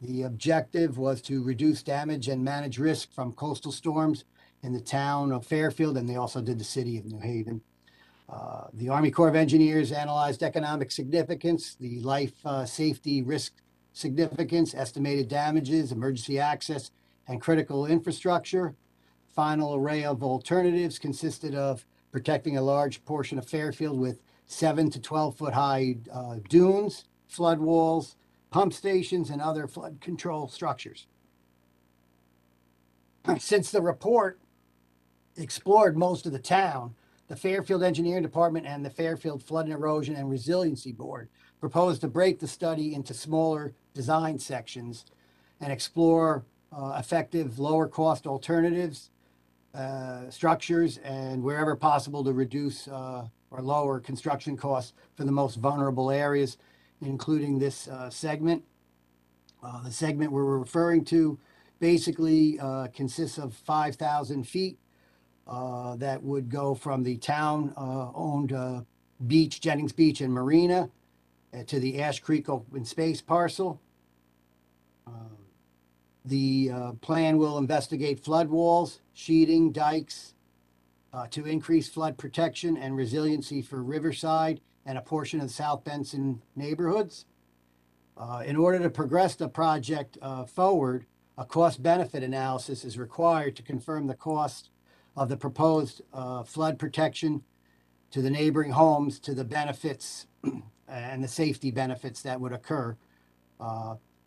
The objective was to reduce damage and manage risk from coastal storms in the town of Fairfield, and they also did the city of New Haven. The Army Corps of Engineers analyzed economic significance, the life safety risk significance, estimated damages, emergency access, and critical infrastructure. Final array of alternatives consisted of protecting a large portion of Fairfield with 7 to 12 foot high dunes, flood walls, pump stations, and other flood control structures. Since the report explored most of the town, the Fairfield Engineering Department and the Fairfield Flood and Erosion and Resiliency Board proposed to break the study into smaller design sections and explore effective lower cost alternatives, structures, and wherever possible to reduce or lower construction costs for the most vulnerable areas, including this segment. The segment we're referring to basically consists of 5,000 feet that would go from the town-owned beach, Jennings Beach and Marina, to the Ash Creek open space parcel. The plan will investigate flood walls, sheeting, dikes, to increase flood protection and resiliency for Riverside and a portion of the South Benson neighborhoods. In order to progress the project forward, a cost-benefit analysis is required to confirm the cost of the proposed flood protection to the neighboring homes, to the benefits and the safety benefits that would occur.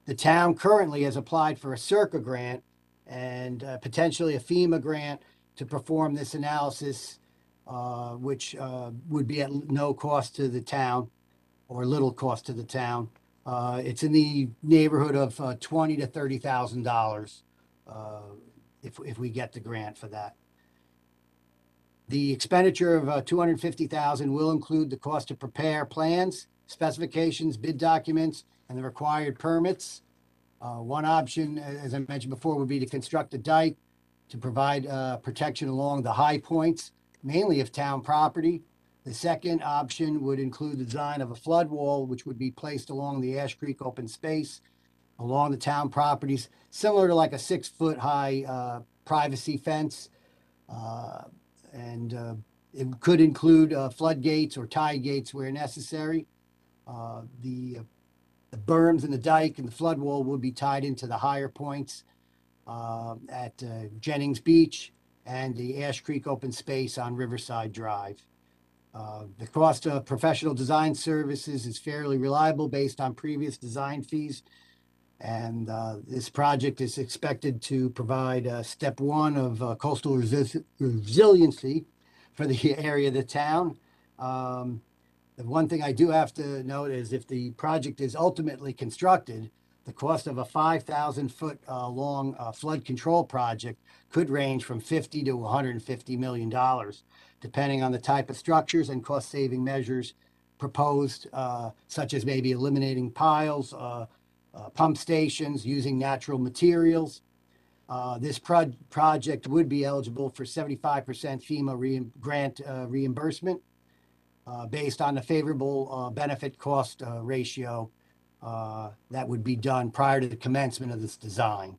The town currently has applied for a CERCA grant and potentially a FEMA grant to perform this analysis, which would be at no cost to the town or little cost to the town. It's in the neighborhood of $20,000 to $30,000 if we get the grant for that. The expenditure of $250,000 will include the cost to prepare plans, specifications, bid documents, and the required permits. One option, as I mentioned before, would be to construct a dike to provide protection along the high points, mainly of town property. The second option would include the design of a flood wall, which would be placed along the Ash Creek open space, along the town properties, similar to like a 6-foot high privacy fence. It could include floodgates or tie gates where necessary. The berms and the dike and the flood wall would be tied into the higher points at Jennings Beach and the Ash Creek open space on Riverside Drive. The cost of professional design services is fairly reliable based on previous design fees. And this project is expected to provide step one of coastal resiliency for the area of the town. The one thing I do have to note is if the project is ultimately constructed, the cost of a 5,000-foot long flood control project could range from $50 to $150 million, depending on the type of structures and cost-saving measures proposed, such as maybe eliminating piles, pump stations, using natural materials. This project would be eligible for 75% FEMA grant reimbursement based on the favorable benefit cost ratio that would be done prior to the commencement of this design.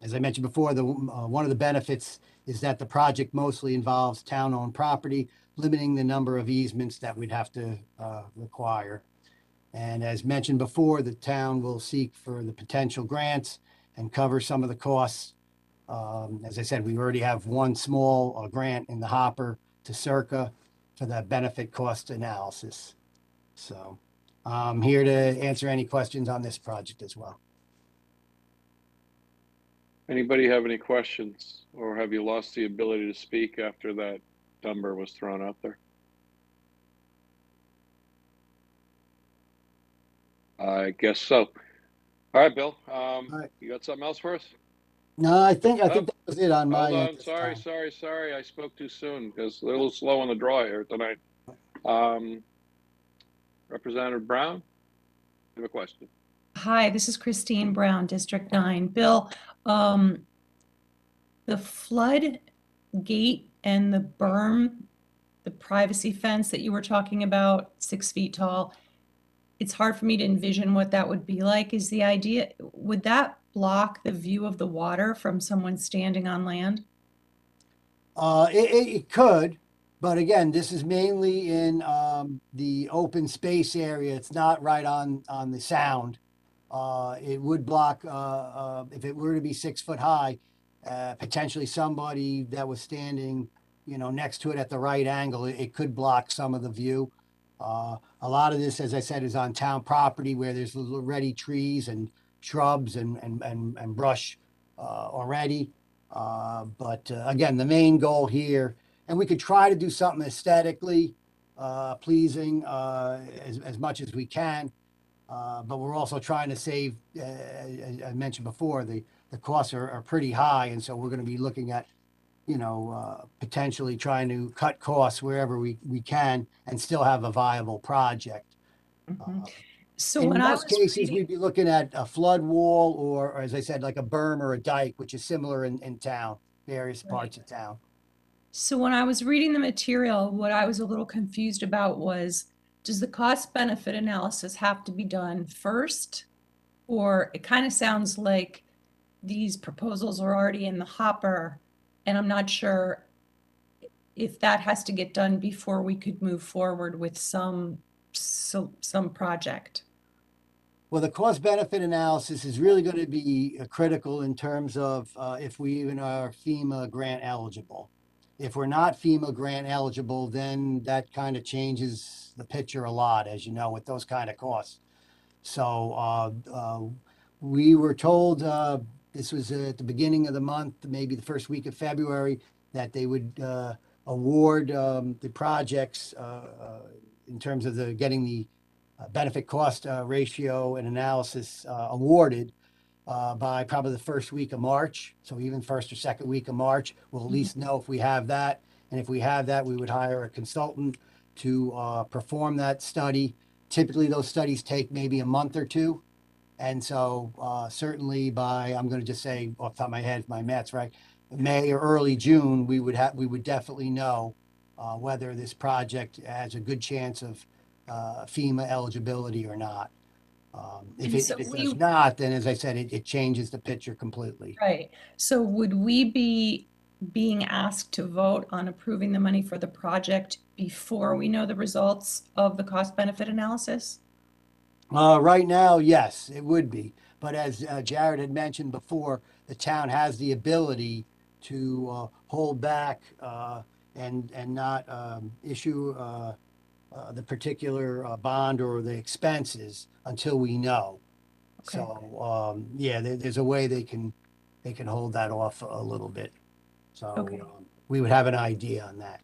As I mentioned before, one of the benefits is that the project mostly involves town-owned property, limiting the number of easements that we'd have to require. And as mentioned before, the town will seek for the potential grants and cover some of the costs. As I said, we already have one small grant in the hopper to Circa for that benefit cost analysis. So I'm here to answer any questions on this project as well. Anybody have any questions, or have you lost the ability to speak after that number was thrown out there? I guess so. All right, Bill. You got something else for us? No, I think that was it on my Hold end. on. Sorry. I spoke too soon because they're a little slow on the draw here tonight. Representative Brown, you have a question. Hi, this is Christine Brown, District 9. Bill, the flood gate and the berm, the privacy fence that you were talking about, 6 feet tall, it's hard for me to envision what that would be like. Is the idea, would that block the view of the water from someone standing on land? It could, but again, this is mainly in the open space area. It's not right on the sound. It would block, if it were to be 6 foot high, potentially somebody that was standing, next to it at the right angle, it could block some of the view. A lot of this, as I said, is on town property where there's already trees and shrubs and brush already. But again, the main goal here, and we could try to do something aesthetically pleasing as much as we can. But we're also trying to save, as I mentioned before, the costs are pretty high. And so we're going to be looking at, potentially trying to cut costs wherever we can and still have a viable project. So in when most cases, we'd be looking at a flood wall or, as I said, like a berm or a dike, which is similar in town, various parts of town. So when I was reading the material, what I was a little confused about was, does the cost benefit analysis have to be done first? Or it kind of sounds like these proposals are already in the hopper, and I'm not sure if that has to get done before we could move forward with some project. Well, the cost benefit analysis is really going to be critical in terms of if we even are FEMA grant eligible. If we're not FEMA grant eligible, then that kind of changes the picture a lot, as you know, with those kind of costs. So we were told, this was at the beginning of the month, maybe the first week of February, that they would award the projects in terms of getting the benefit cost ratio and analysis awarded by probably the first week of March. So even first or second week of March, we'll at least know if we have that. And if we have that, we would hire a consultant to perform that study. Typically, those studies take maybe a month or two. And so certainly by, I'm going to just say off the top of my head, if my math's right, May or early June, we would definitely know whether this project has a good chance of FEMA eligibility or not. If it does not, then as I said, it changes the picture completely. Right. So would we be being asked to vote on approving the money for the project before we know the results of the cost benefit analysis? Right now, yes, it would be. But as Jared had mentioned before, the town has the ability to hold back and not issue the particular bond or the expenses until we know. Okay. So yeah, there's a way they can hold that off a little bit. So Okay. We would have an idea on that.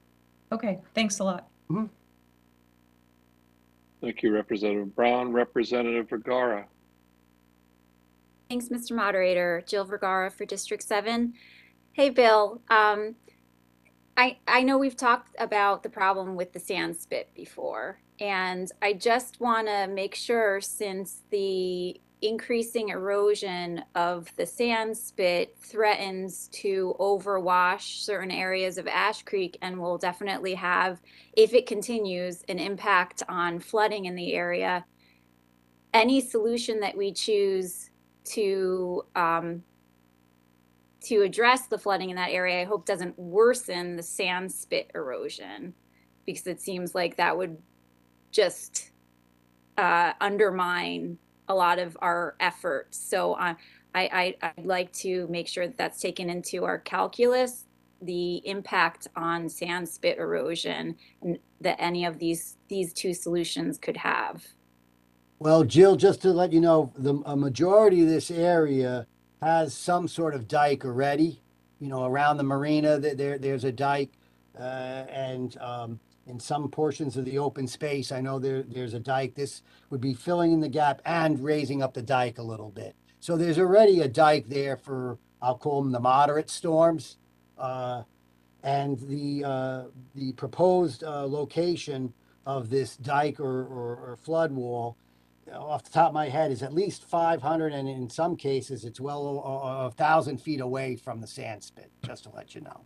Okay, thanks a lot. Mhm. Thank you, Representative Brown. Representative Vergara. Thanks, Mr. Moderator. Jill Vergara for District 7. Hey, Bill. I know we've talked about the problem with the sand spit before, and I just want to make sure, since the increasing erosion of the sand spit threatens to overwash certain areas of Ash Creek and will definitely have, if it continues, an impact on flooding in the area, any solution that we choose to address the flooding in that area, I hope doesn't worsen the sand spit erosion, because it seems like that would just undermine a lot of our efforts. So I'd like to make sure that that's taken into our calculus, the impact on sand spit erosion that any of these two solutions could have. Well, Jill, just to let you know, a majority of this area has some sort of dike already. You know, around the marina, there's a dike, and in some portions of the open space, I know there's a dike. This would be filling in the gap and raising up the dike a little bit. So there's already a dike there for, I'll call them the moderate storms, and the proposed location of this dike or flood wall, off the top of my head, is at least 500, and in some cases it's well 1,000 feet away from the sand spit, just to let you know.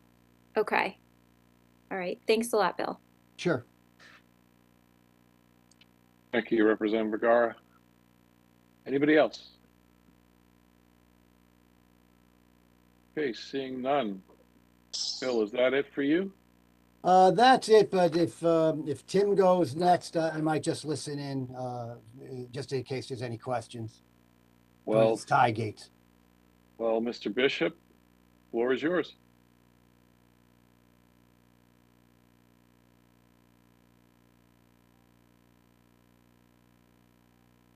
Okay. All right. Thanks a lot, Bill. Sure. Thank you, Representative Vergara. Anybody else? Okay, seeing none. Bill, is that it for you? That's it, but if Tim goes next, I might just listen in, just in case there's any questions. Well, it's tie gates. Well, Mr. Bishop, floor is yours.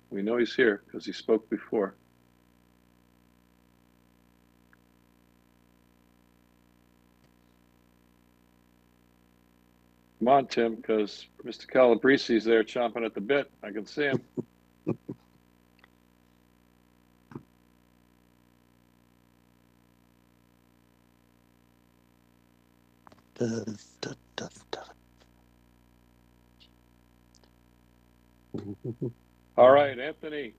We know he's here because he spoke before. Come on, Tim, because Mr. Calabresi's there chomping at the bit. I can see him. All right, Anthony.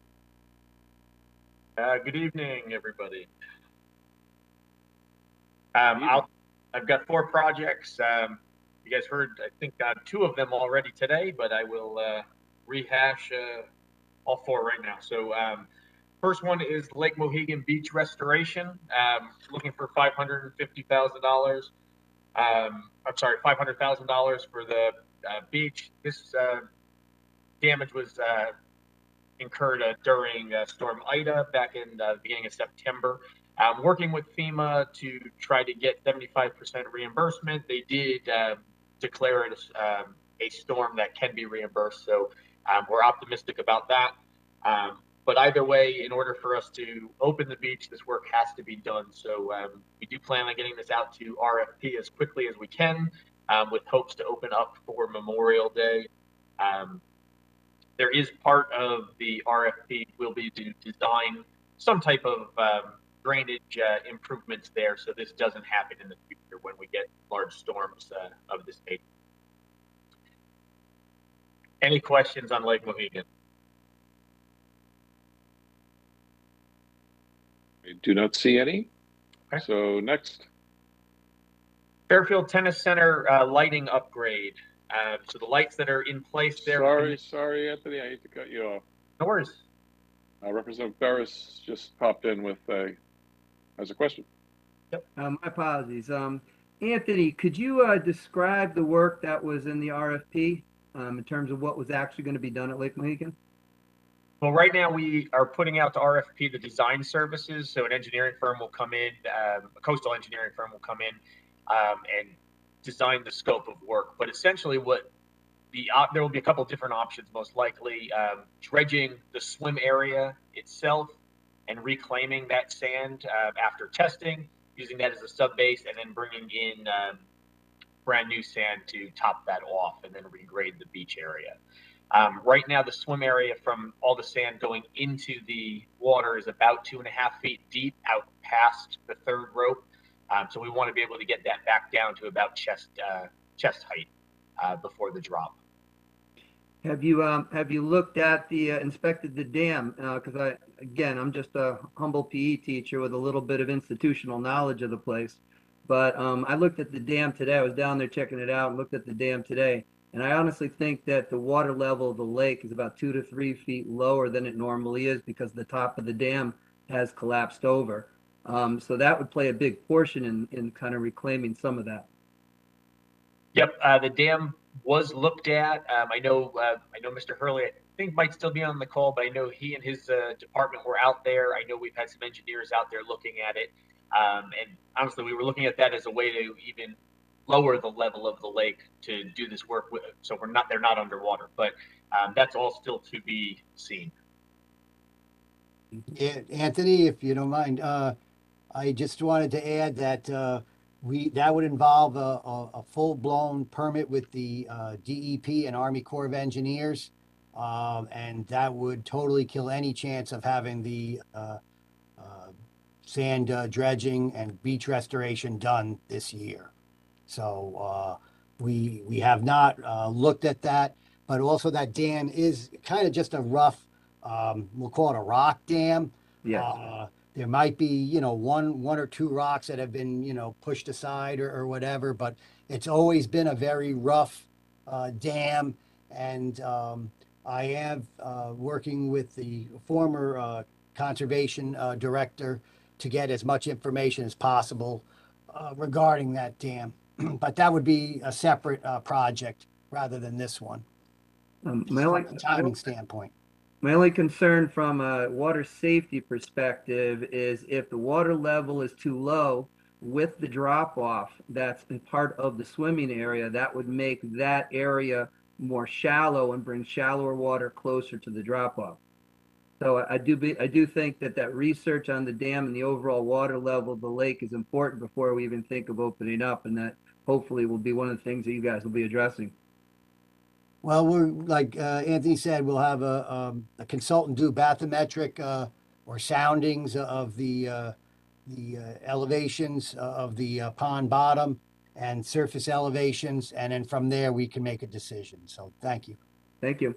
Good evening, everybody. I've got 4 projects. You guys heard, I think, 2 of them already today, but I will rehash all 4 right now. So first one is Lake Mohegan Beach restoration. Looking for $550,000. I'm sorry, $500,000 for the beach. This damage was incurred during Storm Ida back in the beginning of September. Working with FEMA to try to get 75% reimbursement. They did declare it a storm that can be reimbursed, so we're optimistic about that. But either way, in order for us to open the beach, this work has to be done. So we do plan on getting this out to RFP as quickly as we can, with hopes to open up for Memorial Day. there is part of the RFP will be to design some type of drainage improvements there, so this doesn't happen in the future when we get large storms of this nature. Any questions on Lake Mohegan? I do not see any. Okay. So next. Fairfield Tennis Center lighting upgrade. So the lights that are in place there. Sorry, Anthony, I hate to cut you off. No worries. Representative Ferris just popped in with has a question. Yep. My apologies. Anthony, could you describe the work that was in the RFP in terms of what was actually going to be done at Lake Mohegan? Well, right now we are putting out to RFP the design services. So an engineering firm will come in, a coastal engineering firm will come in and design the scope of work. But essentially what there will be a couple of different options, most likely dredging the swim area itself and reclaiming that sand after testing, using that as a sub base, and then bringing in brand new sand to top that off and then regrade the beach area. Right now, the swim area from all the sand going into the water is about 2.5 feet deep out past the third rope. So we want to be able to get that back down to about chest height before the drop. Have you looked at inspected the dam? Because I'm just a humble PE teacher with a little bit of institutional knowledge of the place. But I looked at the dam today. I was down there checking it out and looked at the dam today. And I honestly think that the water level of the lake is about 2 to 3 feet lower than it normally is because the top of the dam has collapsed over. So that would play a big portion in kind of reclaiming some of that. Yep, the dam was looked at. I know Mr. Hurley, I think, might still be on the call, but I know he and his department were out there. I know we've had some engineers out there looking at it. And honestly, we were looking at that as a way to even lower the level of the lake to do this work with, so they're not underwater. But that's all still to be seen. Yeah, Anthony, if you don't mind, I just wanted to add that that would involve a full-blown permit with the DEP and Army Corps of Engineers, and that would totally kill any chance of having the sand dredging and beach restoration done this year. So we have not looked at that, but also that dam is kind of just a rough, we'll call it a rock dam. Yeah. There might be, one or two rocks that have been, pushed aside or whatever, but it's always been a very rough dam. And I am working with the former conservation director to get as much information as possible regarding that dam. But that would be a separate project rather than this one. From a timing standpoint. My only concern from a water safety perspective is if the water level is too low with the drop off that's in part of the swimming area, that would make that area more shallow and bring shallower water closer to the drop off. So I do think that research on the dam and the overall water level of the lake is important before we even think of opening up, and that hopefully will be one of the things that you guys will be addressing. Well, we're like Anthony said, we'll have a consultant do bathymetric or soundings of the elevations of the pond bottom and surface elevations, and then from there we can make a decision. So thank you. Thank you.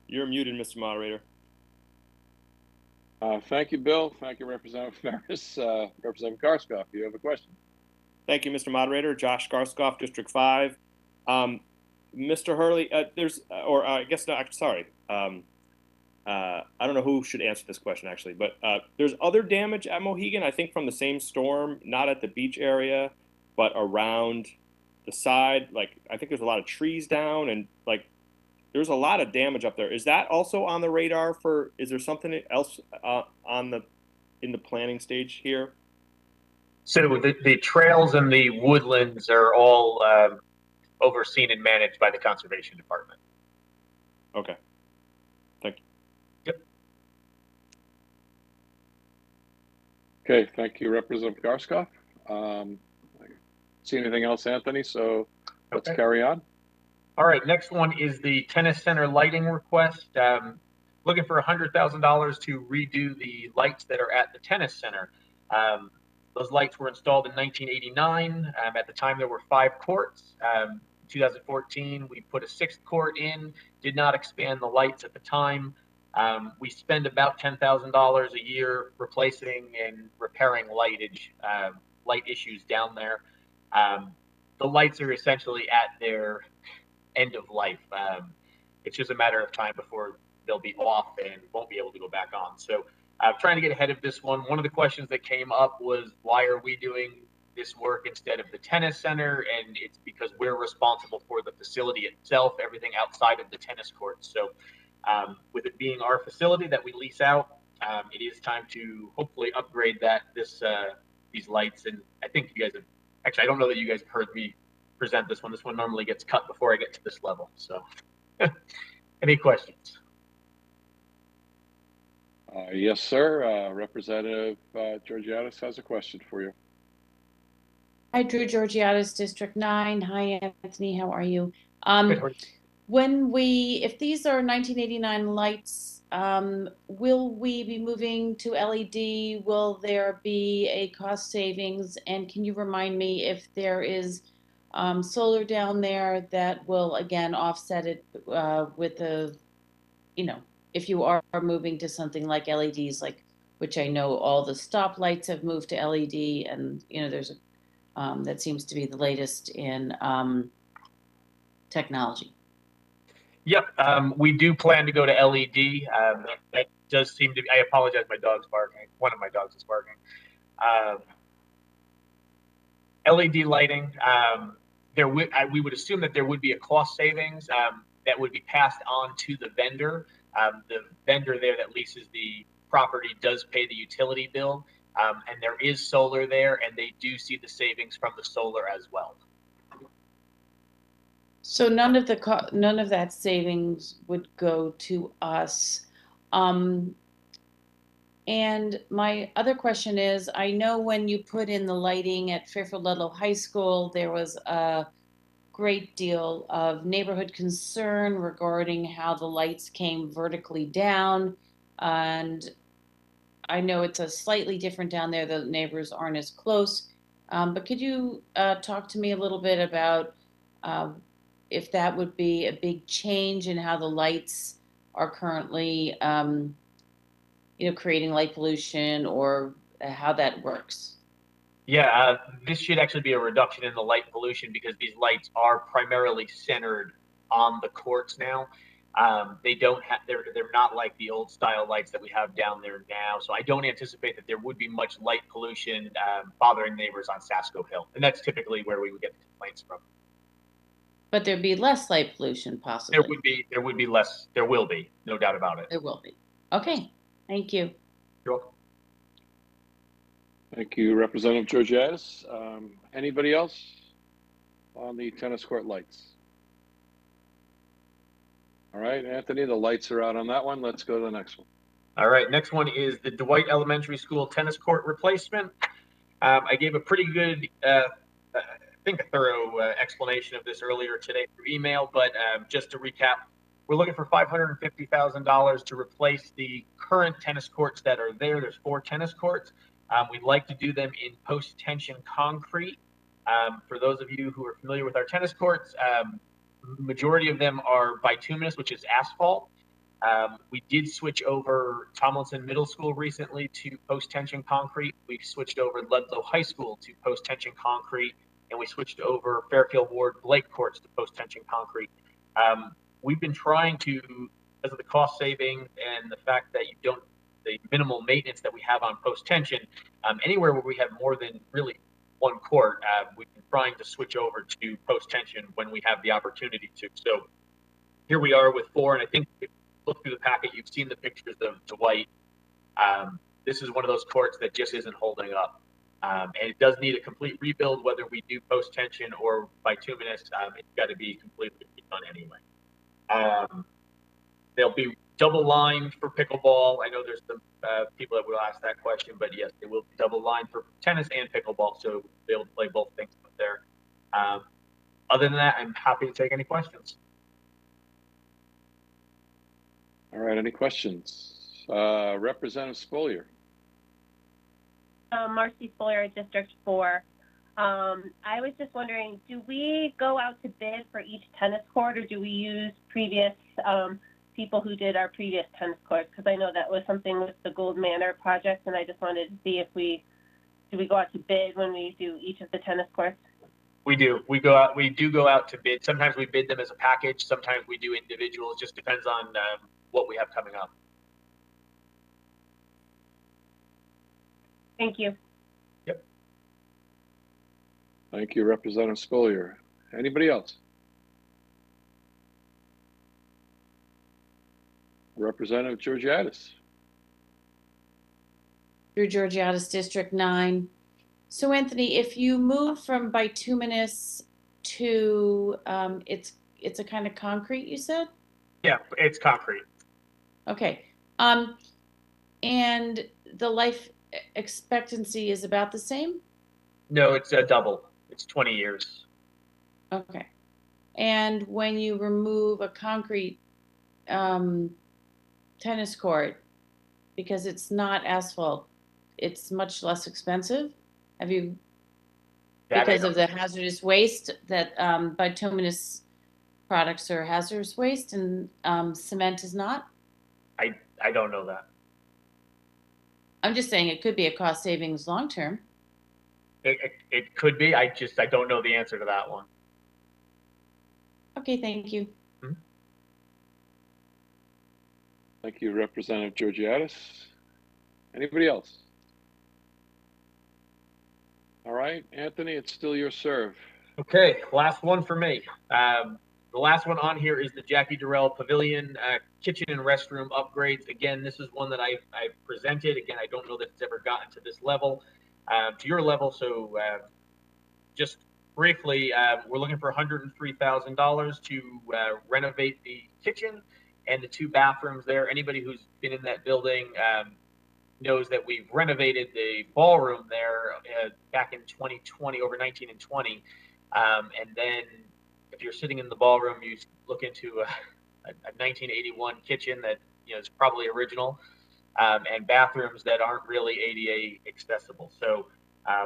You're muted, Mr. Moderator. Thank you, Bill. Thank you, Representative Ferris. Representative Garskoff, you have a question. Thank you, Mr. Moderator. Josh Garskoff, District 5. Mr. Hurley, I guess not, sorry. I don't know who should answer this question, actually, but there's other damage at Mohegan, I think from the same storm, not at the beach area, but around the side. Like, I think there's a lot of trees down and, like, there's a lot of damage up there. Is that also on the radar for, is there something else in the planning stage here? So the trails and the woodlands are all overseen and managed by the Conservation Department. Okay. Thank you. Yep. Okay, thank you, Representative Garskoff. See anything else, Anthony? So let's carry on. All right, next one is the tennis center lighting request. Looking for $100,000 to redo the lights that are at the tennis center. Those lights were installed in 1989. At the time, there were 5 courts. 2014, we put a 6th court in, did not expand the lights at the time. We spend about $10,000 a year replacing and repairing light issues down there. The lights are essentially at their end of life. It's just a matter of time before they'll be off and won't be able to go back on. So trying to get ahead of this one. One of the questions that came up was, why are we doing this work instead of the tennis center? And it's because we're responsible for the facility itself, everything outside of the tennis courts. So with it being our facility that we lease out, it is time to hopefully upgrade these lights. And I think you guys have, actually, I don't know that you guys have heard me present this one. This one normally gets cut before I get to this level. So any questions? Yes, sir. Representative Georgiadis has a question for you. Hi, Drew Georgiadis, District 9. Hi, Anthony. How are you? If these are 1989 lights, will we be moving to LED? Will there be a cost savings? And can you remind me if there is solar down there that will again offset it with the, if you are moving to something like LEDs, which I know all the stop lights have moved to LED, and there's that seems to be the latest in technology. Yep, we do plan to go to LED. That does seem to be, I apologize, my dog's barking. One of my dogs is barking. LED lighting, we would assume that there would be a cost savings that would be passed on to the vendor. The vendor there that leases the property does pay the utility bill, and there is solar there, and they do see the savings from the solar as well. So none of that savings would go to us. And my other question is, I know when you put in the lighting at Fairfield Ludlow High School, there was a great deal of neighborhood concern regarding how the lights came vertically down. And I know it's a slightly different down there. The neighbors aren't as close. But could you talk to me a little bit about if that would be a big change in how the lights are currently, creating light pollution, or how that works? Yeah, this should actually be a reduction in the light pollution because these lights are primarily centered on the courts now. They're not like the old style lights that we have down there now. So I don't anticipate that there would be much light pollution bothering neighbors on Sasco Hill. And that's typically where we would get the complaints from. But there'd be less light pollution possibly. There would be less. There will be, no doubt about it. There will be. Okay, thank you. You're welcome. Thank you, Representative Georgiadis. Anybody else on the tennis court lights? All right, Anthony, the lights are out on that one. Let's go to the next one. All right, next one is the Dwight Elementary School tennis court replacement. I gave a pretty good, I think a thorough explanation of this earlier today through email, but just to recap, we're looking for $550,000 to replace the current tennis courts that are there. There's 4 tennis courts. We'd like to do them in post-tension concrete. For those of you who are familiar with our tennis courts, majority of them are bituminous, which is asphalt. We did switch over Tomlinson Middle School recently to post-tension concrete. We switched over Ludlow High School to post-tension concrete, and we switched over Fairfield Ward Blake courts to post-tension concrete. We've been trying to, because of the cost saving and the fact that the minimal maintenance that we have on post-tension, anywhere where we have more than really one court, we've been trying to switch over to post-tension when we have the opportunity to. So here we are with 4, and I think if you look through the packet, you've seen the pictures of Dwight. This is one of those courts that just isn't holding up. And it does need a complete rebuild, whether we do post-tension or bituminous. It's got to be completely redone anyway. They'll be double lined for pickleball. I know there's some people that will ask that question, but yes, it will be double lined for tennis and pickleball, so we'll be able to play both things up there. Other than that, I'm happy to take any questions. All right, any questions? Representative Spolier. Marcy Spolier, District 4. I was just wondering, do we go out to bid for each tennis court, or do we use previous people who did our previous tennis courts? Because I know that was something with the Gold Manor project, and I just wanted to see if we go out to bid when we do each of the tennis courts. We do. We go out. We do go out to bid. Sometimes we bid them as a package. Sometimes we do individual. It just depends on what we have coming up. Thank you. Yep. Thank you, Representative Spolier. Anybody else? Representative Georgiadis. Through Georgiadis, District 9. So Anthony, if you move from bituminous to it's a kind of concrete, you said? Yeah, it's concrete. Okay. And the life expectancy is about the same? No, it's a double. It's 20 years. Okay. And when you remove a concrete tennis court, because it's not asphalt, it's much less expensive? Have you, because of the hazardous waste that bituminous products are hazardous waste and cement is not? I don't know that. I'm just saying it could be a cost savings long term. It could be. I don't know the answer to that one. Okay, thank you. Thank you, Representative Georgiadis. Anybody else? All right, Anthony, it's still your serve. Okay, last one for me. The last one on here is the Jackie Durell Pavilion kitchen and restroom upgrades. Again, this is one that I've presented. Again, I don't know that it's ever gotten to this level, to your level. So just briefly, we're looking for $103,000 to renovate the kitchen and the 2 bathrooms there. Anybody who's been in that building knows that we've renovated the ballroom there back in 2020, over 19 and 20. And then if you're sitting in the ballroom, you look into a 1981 kitchen that is probably original, and bathrooms that aren't really ADA accessible. So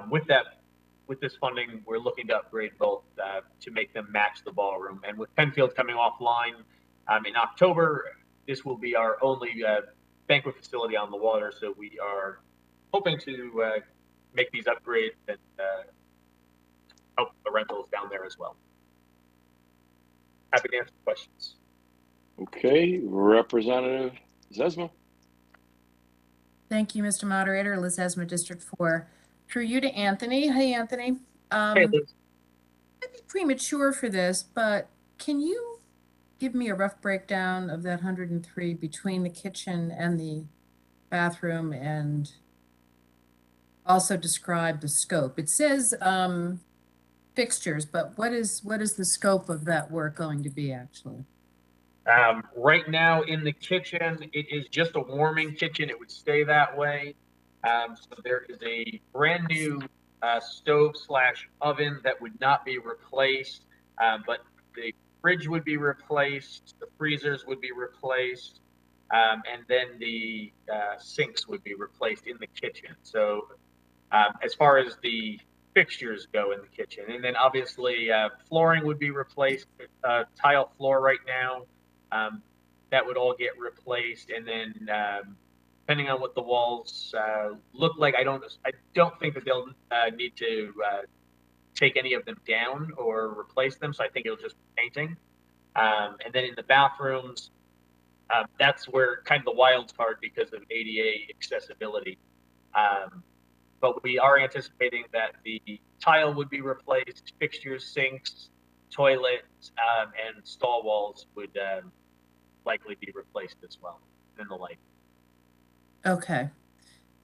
with this funding, we're looking to upgrade both to make them match the ballroom. And with Penfield coming offline in October, this will be our only banquet facility on the water. So we are hoping to make these upgrades and help the rentals down there as well. Happy to answer questions. Okay, Representative Zesma. Thank you, Mr. Moderator. Liz Esma, District 4. Through you to Anthony. Hey, Anthony. Hey, Liz. I'd be premature for this, but can you give me a rough breakdown of that 103 between the kitchen and the bathroom, and also describe the scope? It says fixtures, but what is the scope of that work going to be actually? Right now in the kitchen, it is just a warming kitchen. It would stay that way. So there is a brand new stove / oven that would not be replaced, but the fridge would be replaced, the freezers would be replaced, and then the sinks would be replaced in the kitchen. So as far as the fixtures go in the kitchen, and then obviously flooring would be replaced, tile floor right now. That would all get replaced, and then depending on what the walls look like, I don't think that they'll need to take any of them down or replace them. So I think it'll just be painting. And then in the bathrooms, that's where kind of the wild card because of ADA accessibility. But we are anticipating that the tile would be replaced, fixtures, sinks, toilets, and stall walls would likely be replaced as well, and the like. Okay,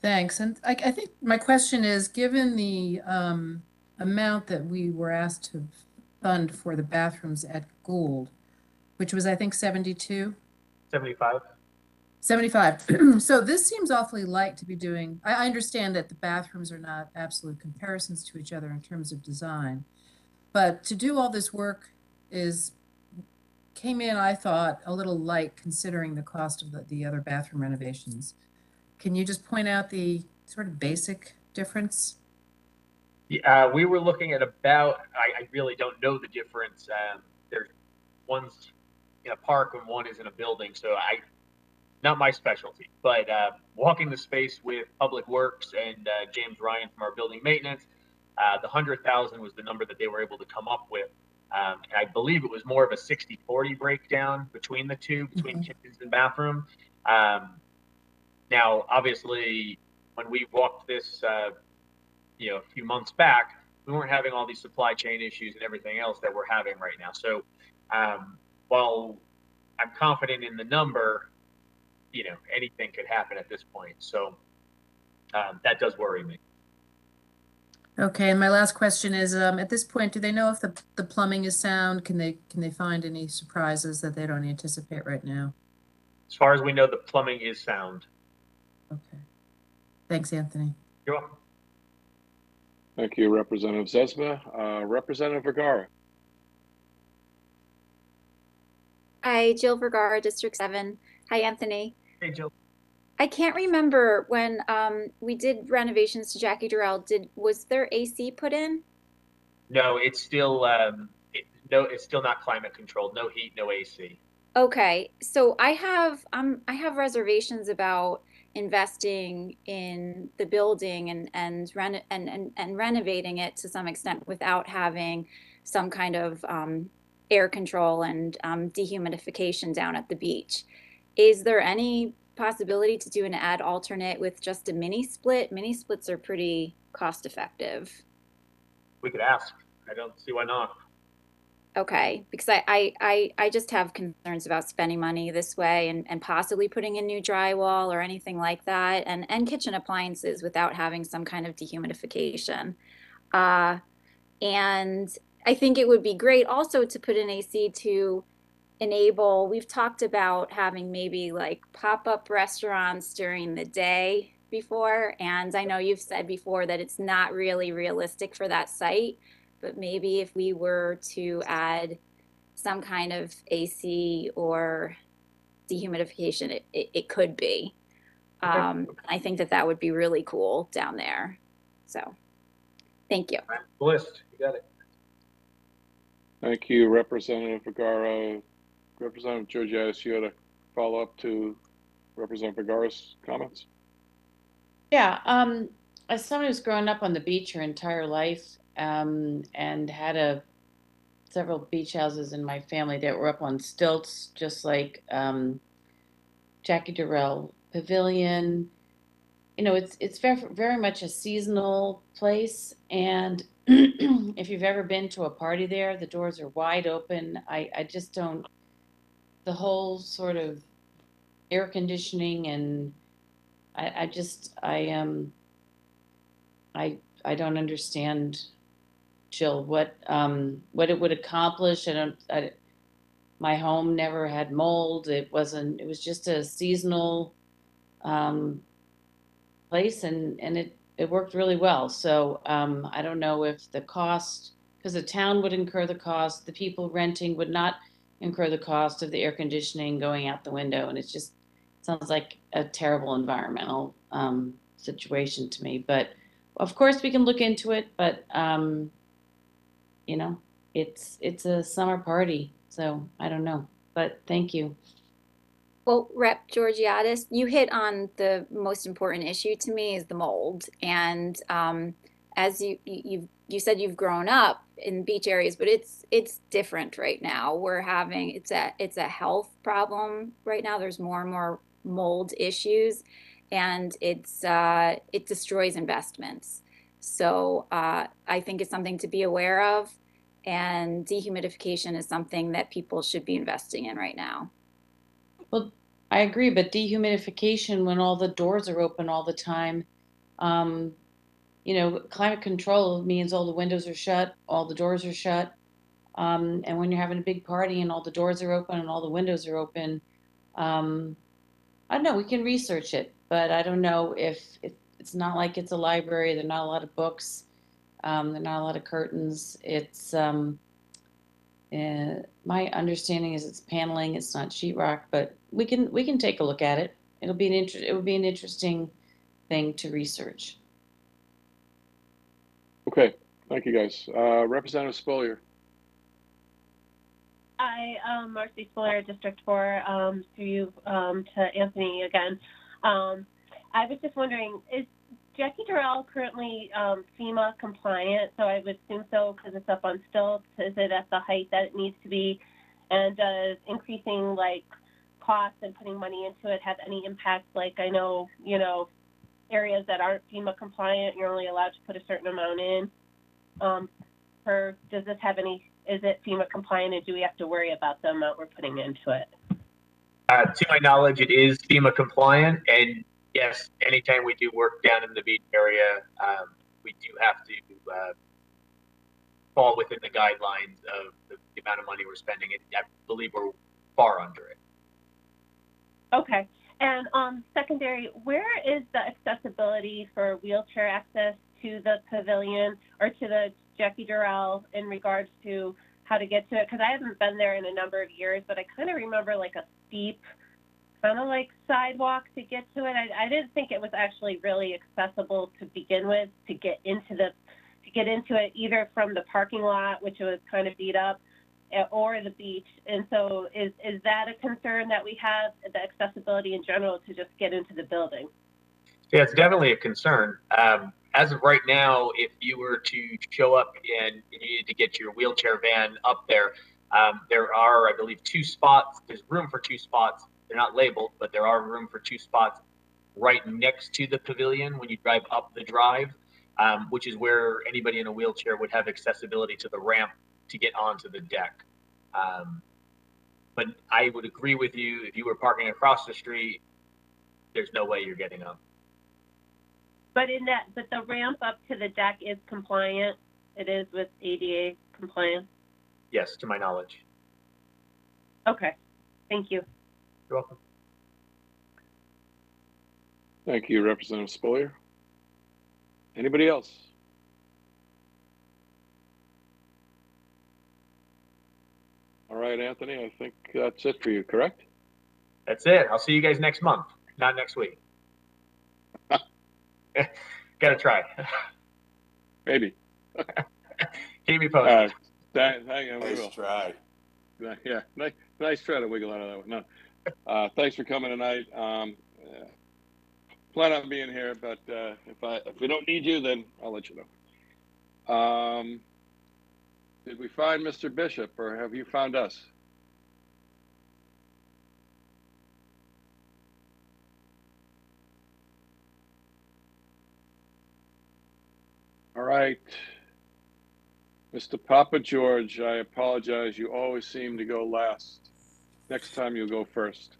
thanks. And I think my question is, given the amount that we were asked to fund for the bathrooms at Gould, which was, I think, 72? 75. 75. So this seems awfully light to be doing. I understand that the bathrooms are not absolute comparisons to each other in terms of design, but to do all this work came in, I thought, a little light considering the cost of the other bathroom renovations. Can you just point out the sort of basic difference? We were looking at about, I really don't know the difference. There's one's in a park and one is in a building. So not my specialty, but walking the space with Public Works and James Ryan from our building maintenance, the 100,000 was the number that they were able to come up with. And I believe it was more of a 60-40 breakdown between the two, between kitchens and bathroom. Now, obviously, when we walked this, a few months back, we weren't having all these supply chain issues and everything else that we're having right now. So while I'm confident in the number, anything could happen at this point. So that does worry me. Okay, and my last question is, at this point, do they know if the plumbing is sound? Can they find any surprises that they don't anticipate right now? As far as we know, the plumbing is sound. Okay. Thanks, Anthony. You're welcome. Thank you, Representative Zesma. Representative Vergara. Hi, Jill Vergara, District 7. Hi, Anthony. Hey, Jill. I can't remember when we did renovations to Jackie Durell. Was there AC put in? No, it's still it's still not climate controlled. No heat, no AC. Okay, so I have reservations about investing in the building and renovating it to some extent without having some kind of air control and dehumidification down at the beach. Is there any possibility to do an ad alternate with just a mini split? Mini splits are pretty cost effective. We could ask. I don't see why not. Okay, because I just have concerns about spending money this way and possibly putting in new drywall or anything like that, and kitchen appliances without having some kind of dehumidification. And I think it would be great also to put in AC to enable, we've talked about having maybe like pop-up restaurants during the day before, and I know you've said before that it's not really realistic for that site, but maybe if we were to add some kind of AC or dehumidification, it could be. Okay. I think that would be really cool down there. So, thank you. List, you got it. Thank you, Representative Vergara. Representative Georgiadis, you had a follow-up to Representative Vergara's comments? Yeah, as someone who's grown up on the beach her entire life, and had several beach houses in my family that were up on stilts, just like Jackie Durell Pavilion. It's very, very much a seasonal place, and if you've ever been to a party there, the doors are wide open. I just don't, the whole sort of air conditioning, and I don't understand, Jill, what it would accomplish. My home never had mold. It was just a seasonal place, and it worked really well. So I don't know if the cost, because the town would incur the cost, the people renting would not incur the cost of the air conditioning going out the window, and it just sounds like a terrible environmental situation to me. But of course we can look into it, but it's a summer party, so I don't know. But thank you. Well, Rep. Georgiadis, you hit on the most important issue to me is the mold. And as you said, you've grown up in beach areas, but it's different right now. It's a health problem right now. There's more and more mold issues, and it destroys investments. So I think it's something to be aware of, and dehumidification is something that people should be investing in right now. Well, I agree, but dehumidification, when all the doors are open all the time, climate control means all the windows are shut, all the doors are shut. And when you're having a big party and all the doors are open and all the windows are open, I don't know, we can research it, but I don't know if it's not like it's a library. There are not a lot of books. There are not a lot of curtains. It's my understanding is it's paneling. It's not sheetrock, but we can take a look at it. It would be an interesting thing to research. Okay, thank you guys. Representative Spolier. Hi, Marcy Spolier, District 4, through you to Anthony again. I was just wondering, is Jackie Durell currently FEMA compliant? So I would assume so because it's up on stilts. Is it at the height that it needs to be? And does increasing like costs and putting money into it have any impact? Like I know, you know, areas that aren't FEMA compliant, you're only allowed to put a certain amount in. Does this have any, is it FEMA compliant, and do we have to worry about the amount we're putting into it? To my knowledge, it is FEMA compliant, and yes, anytime we do work down in the beach area, we do have to fall within the guidelines of the amount of money we're spending. I believe we're far under it. Okay. And secondary, where is the accessibility for wheelchair access to the pavilion or to the Jackie Durell in regards to how to get to it? Because I haven't been there in a number of years, but I kind of remember like a steep kind of like sidewalk to get to it. I didn't think it was actually really accessible to begin with to get into it either from the parking lot, which was kind of beat up, or the beach. And so is that a concern that we have, the accessibility in general to just get into the building? Yeah, it's definitely a concern. As of right now, if you were to show up and you needed to get your wheelchair van up there, there are, I believe, 2 spots. There's room for 2 spots. They're not labeled, but there are room for 2 spots right next to the pavilion when you drive up the drive, which is where anybody in a wheelchair would have accessibility to the ramp to get onto the deck. But I would agree with you, if you were parking across the street, there's no way you're getting up. But the ramp up to the deck is compliant. It is with ADA compliance. Yes, to my knowledge. Okay, thank you. You're welcome. Thank you, Representative Spolier. Anybody else? All right, Anthony, I think that's it for you, correct? That's it. I'll see you guys next month, not next week. Gotta try. Maybe. Keep me posted. Hang on, nice try. Yeah, nice try to wiggle out of that one. No, thanks for coming tonight. Plan on being here, but if we don't need you, then I'll let you know. Did we find Mr. Bishop, or have you found us? All right. Mr. Papa George, I apologize. You always seem to go last. Next time you'll go first.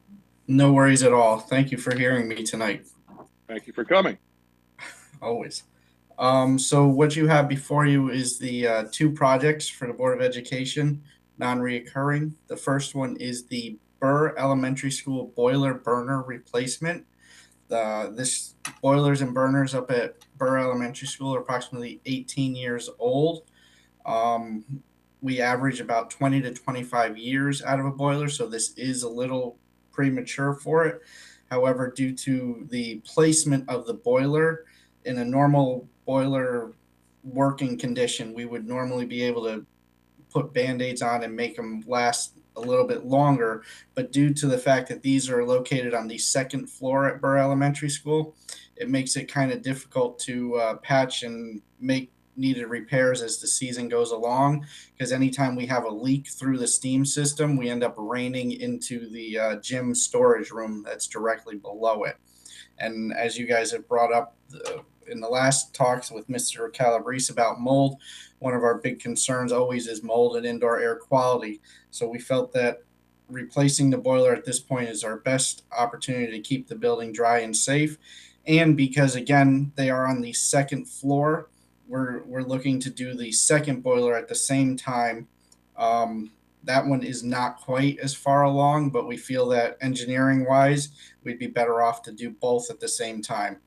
No worries at all. Thank you for hearing me tonight. Thank you for coming. Always. So what you have before you is the 2 projects for the Board of Education, non-reoccurring. The first one is the Burr Elementary School boiler burner replacement. This boilers and burners up at Burr Elementary School are approximately 18 years old. We average about 20 to 25 years out of a boiler, so this is a little premature for it. However, due to the placement of the boiler in a normal boiler working condition, we would normally be able to put Band-Aids on and make them last a little bit longer. But due to the fact that these are located on the 2nd floor at Burr Elementary School, it makes it kind of difficult to patch and make needed repairs as the season goes along, because anytime we have a leak through the steam system, we end up raining into the gym storage room that's directly below it. And as you guys have brought up in the last talks with Mr. Calabrese about mold, one of our big concerns always is mold and indoor air quality. So we felt that replacing the boiler at this point is our best opportunity to keep the building dry and safe. And because, again, they are on the 2nd floor, we're looking to do the 2nd boiler at the same time that one is not quite as far along, but we feel that engineering wise, we'd be better off to do both at the same time.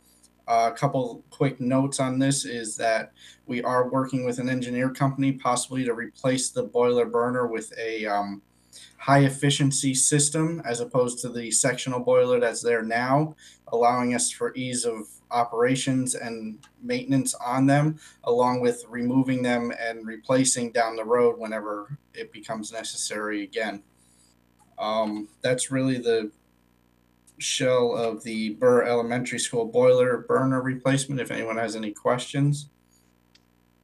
A couple quick notes on this is that we are working with an engineer company possibly to replace the boiler burner with a high efficiency system as opposed to the sectional boiler that's there now, allowing us for ease of operations and maintenance on them, along with removing them and replacing down the road whenever it becomes necessary again. That's really the shell of the Burr Elementary School boiler burner replacement. If anyone has any questions.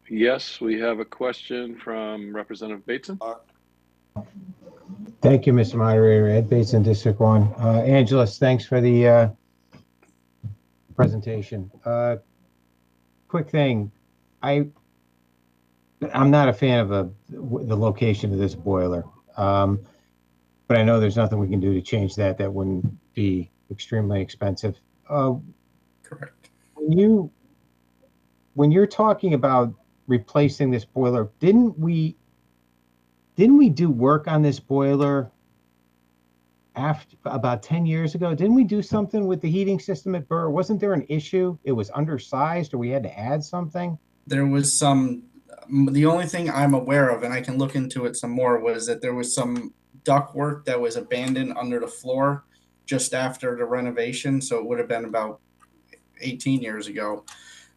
Yes, we have a question from Representative Bateson. Thank you, Mr. Moderator. Ed Bateson, District 1. Angeles, thanks for the presentation. Quick thing. I'm not a fan of the location of this boiler, but I know there's nothing we can do to change that. That wouldn't be extremely expensive. Correct. When you're talking about replacing this boiler, didn't we do work on this boiler after about 10 years ago? Didn't we do something with the heating system at Burr? Wasn't there an issue? It was undersized, or we had to add something? There was some, the only thing I'm aware of, and I can look into it some more, was that there was some ductwork that was abandoned under the floor just after the renovation. So it would have been about 18 years ago.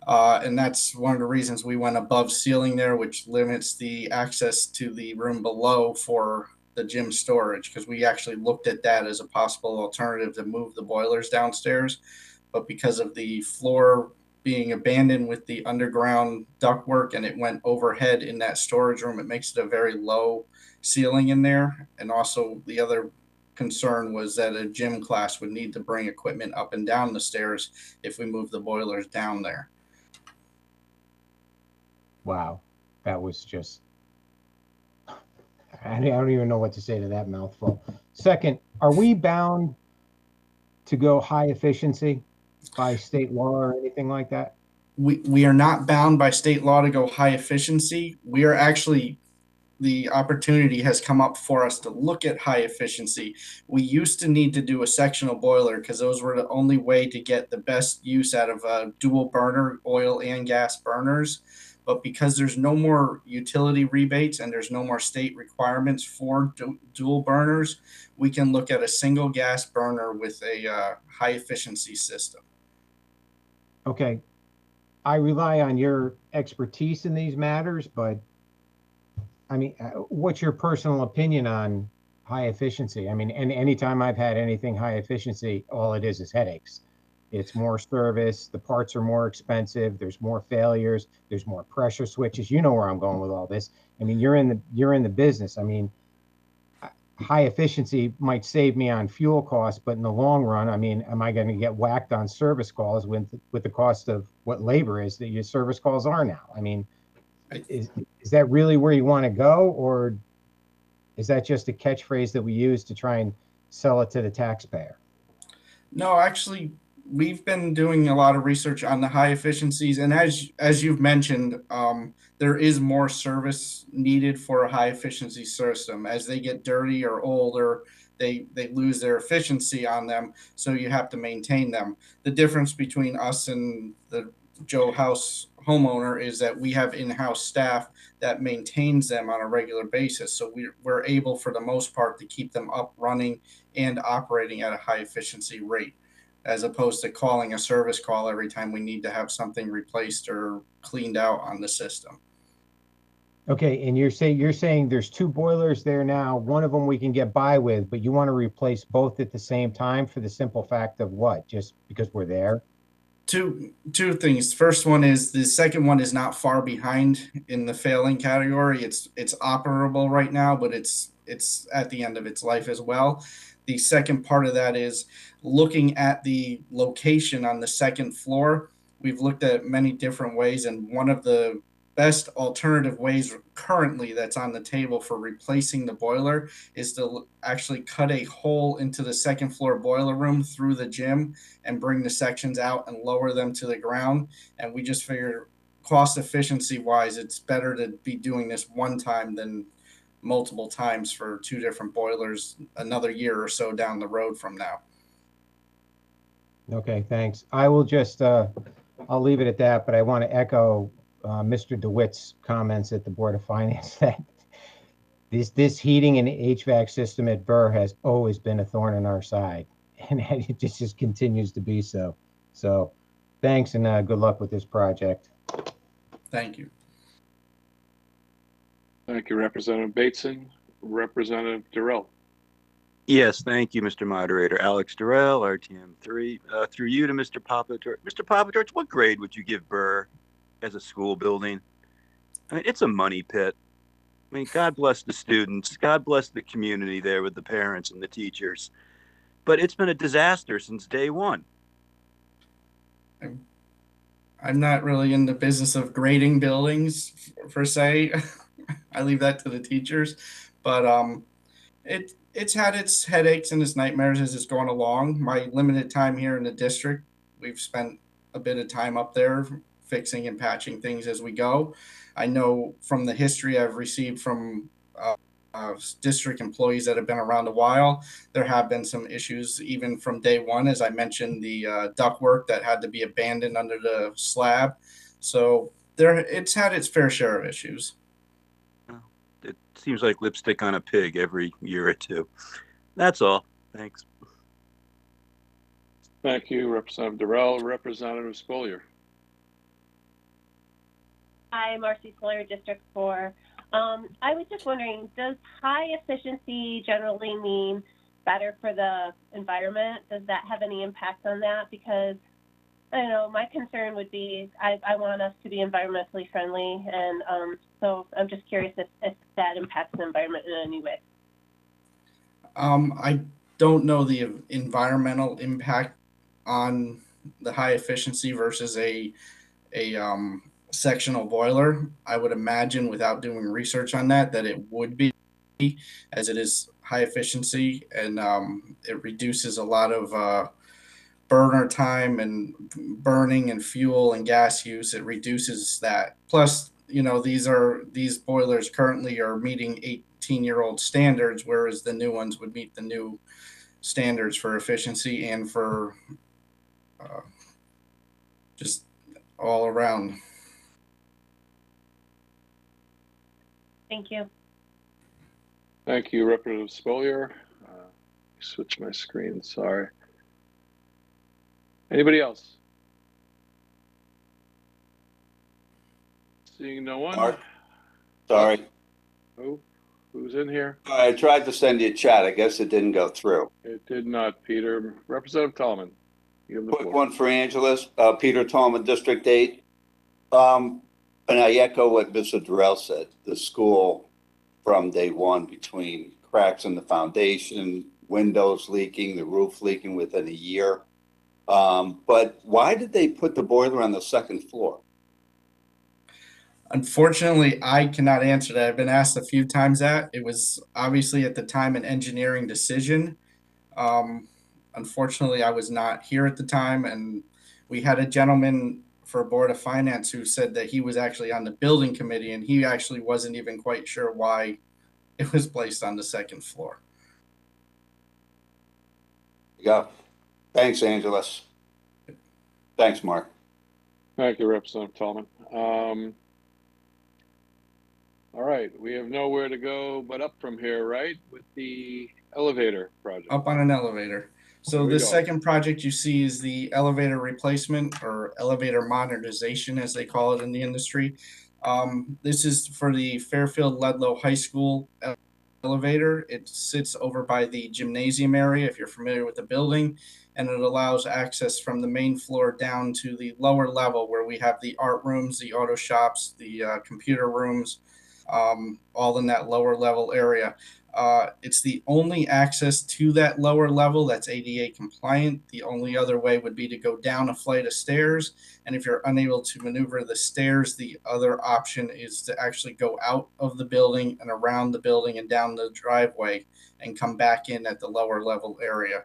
And that's one of the reasons we went above ceiling there, which limits the access to the room below for the gym storage, because we actually looked at that as a possible alternative to move the boilers downstairs. But because of the floor being abandoned with the underground ductwork and it went overhead in that storage room, it makes it a very low ceiling in there. And also the other concern was that a gym class would need to bring equipment up and down the stairs if we move the boilers down there. Wow, that was just, I don't even know what to say to that mouthful. Second, are we bound to go high efficiency by state law or anything like that? We are not bound by state law to go high efficiency. We are actually, the opportunity has come up for us to look at high efficiency. We used to need to do a sectional boiler because those were the only way to get the best use out of dual burner oil and gas burners. But because there's no more utility rebates and there's no more state requirements for dual burners, we can look at a single gas burner with a high efficiency system. Okay. I rely on your expertise in these matters, but I mean, what's your personal opinion on high efficiency? I mean, and anytime I've had anything high efficiency, all it is headaches. It's more service. The parts are more expensive. There's more failures. There's more pressure switches. You know where I'm going with all this. I mean, you're in the business. I mean, high efficiency might save me on fuel costs, but in the long run, I mean, am I going to get whacked on service calls with the cost of what labor is that your service calls are now? I mean, is that really where you want to go, or is that just a catchphrase that we use to try and sell it to the taxpayer? No, actually, we've been doing a lot of research on the high efficiencies, and as you've mentioned, there is more service needed for a high efficiency system. As they get dirty or older, they lose their efficiency on them, so you have to maintain them. The difference between us and the Joe House homeowner is that we have in-house staff that maintains them on a regular basis, so we're able for the most part to keep them up running and operating at a high efficiency rate, as opposed to calling a service call every time we need to have something replaced or cleaned out on the system. Okay, and you're saying there's two boilers there now. One of them we can get by with, but you want to replace both at the same time for the simple fact of what? Just because we're there? Two things. First one is the second one is not far behind in the failing category. It's operable right now, but it's at the end of its life as well. The second part of that is looking at the location on the second floor. We've looked at many different ways, and one of the best alternative ways currently that's on the table for replacing the boiler is to actually cut a hole into the second floor boiler room through the gym and bring the sections out and lower them to the ground. And we just figured cost efficiency wise, it's better to be doing this one time than multiple times for 2 different boilers another year or so down the road from now. Okay, thanks. I will just, I'll leave it at that, but I want to echo Mr. DeWitt's comments at the Board of Finance that this heating and HVAC system at Burr has always been a thorn in our side, and it just continues to be so. So thanks, and good luck with this project. Thank you. Thank you, Representative Bateson. Representative Durell. Yes, thank you, Mr. Moderator. Alex Durell, RTM 3. Through you to Mr. Popatorch. Mr. Popatorch, what grade would you give Burr as a school building? I mean, it's a money pit. I mean, God bless the students. God bless the community there with the parents and the teachers. But it's been a disaster since day one. I'm not really in the business of grading buildings per se. I leave that to the teachers. But it's had its headaches and its nightmares as it's going along. My limited time here in the district, we've spent a bit of time up there fixing and patching things as we go. I know from the history I've received from district employees that have been around a while, there have been some issues even from day one. As I mentioned, the ductwork that had to be abandoned under the slab. So it's had its fair share of issues. It seems like lipstick on a pig every year or two. That's all. Thanks. Thank you, Representative Durell. Representative Spolier. Hi, Marcy Spolier, District 4. I was just wondering, does high efficiency generally mean better for the environment? Does that have any impact on that? Because, I don't know, my concern would be I want us to be environmentally friendly, and so I'm just curious if that impacts the environment in any way. I don't know the environmental impact on the high efficiency versus a sectional boiler. I would imagine, without doing research on that it would be, as it is high efficiency, and it reduces a lot of burner time and burning and fuel and gas use. It reduces that. Plus, you know, these boilers currently are meeting 18-year-old standards, whereas the new ones would meet the new standards for efficiency and for just all around. Thank you. Thank you, Representative Spolier. Switch my screen, sorry. Anybody else? Seeing no one. Mark, sorry. Who's in here? I tried to send you a chat. I guess it didn't go through. It did not, Peter. Representative Tallman. You have the Quick floor. one for Angeles. Peter Tallman, District 8. And I echo what Mr. Durell said. The school from day one, between cracks in the foundation, windows leaking, the roof leaking within a year. But why did they put the boiler on the second floor? Unfortunately, I cannot answer that. I've been asked a few times that. It was obviously at the time an engineering decision. Unfortunately, I was not here at the time, and we had a gentleman for Board of Finance who said that he was actually on the building committee, and he actually wasn't even quite sure why it was placed on the second floor. Yeah. Thanks, Angeles. Thanks, Mark. Thank you, Representative Tallman. All right, we have nowhere to go but up from here, right? With the elevator project. Up on an elevator. So the second project you see is the elevator replacement, or elevator modernization, as they call it in the industry. This is for the Fairfield Ludlow High School elevator. It sits over by the gymnasium area, if you're familiar with the building, and it allows access from the main floor down to the lower level where we have the art rooms, the auto shops, the computer rooms, all in that lower level area. It's the only access to that lower level that's ADA compliant. The only other way would be to go down a flight of stairs. And if you're unable to maneuver the stairs, the other option is to actually go out of the building and around the building and down the driveway and come back in at the lower level area.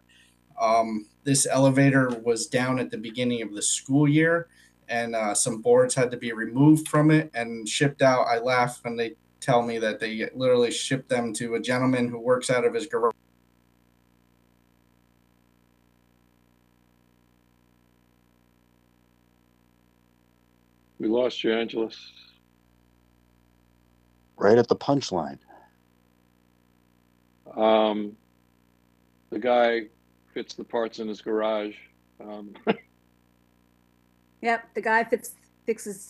This elevator was down at the beginning of the school year, and some boards had to be removed from it and shipped out. I laugh when they tell me that they literally ship them to a gentleman who works out of his garage. We lost you, Angelus. Right at the punchline. The guy fits the parts in his garage. Yep, the guy fixes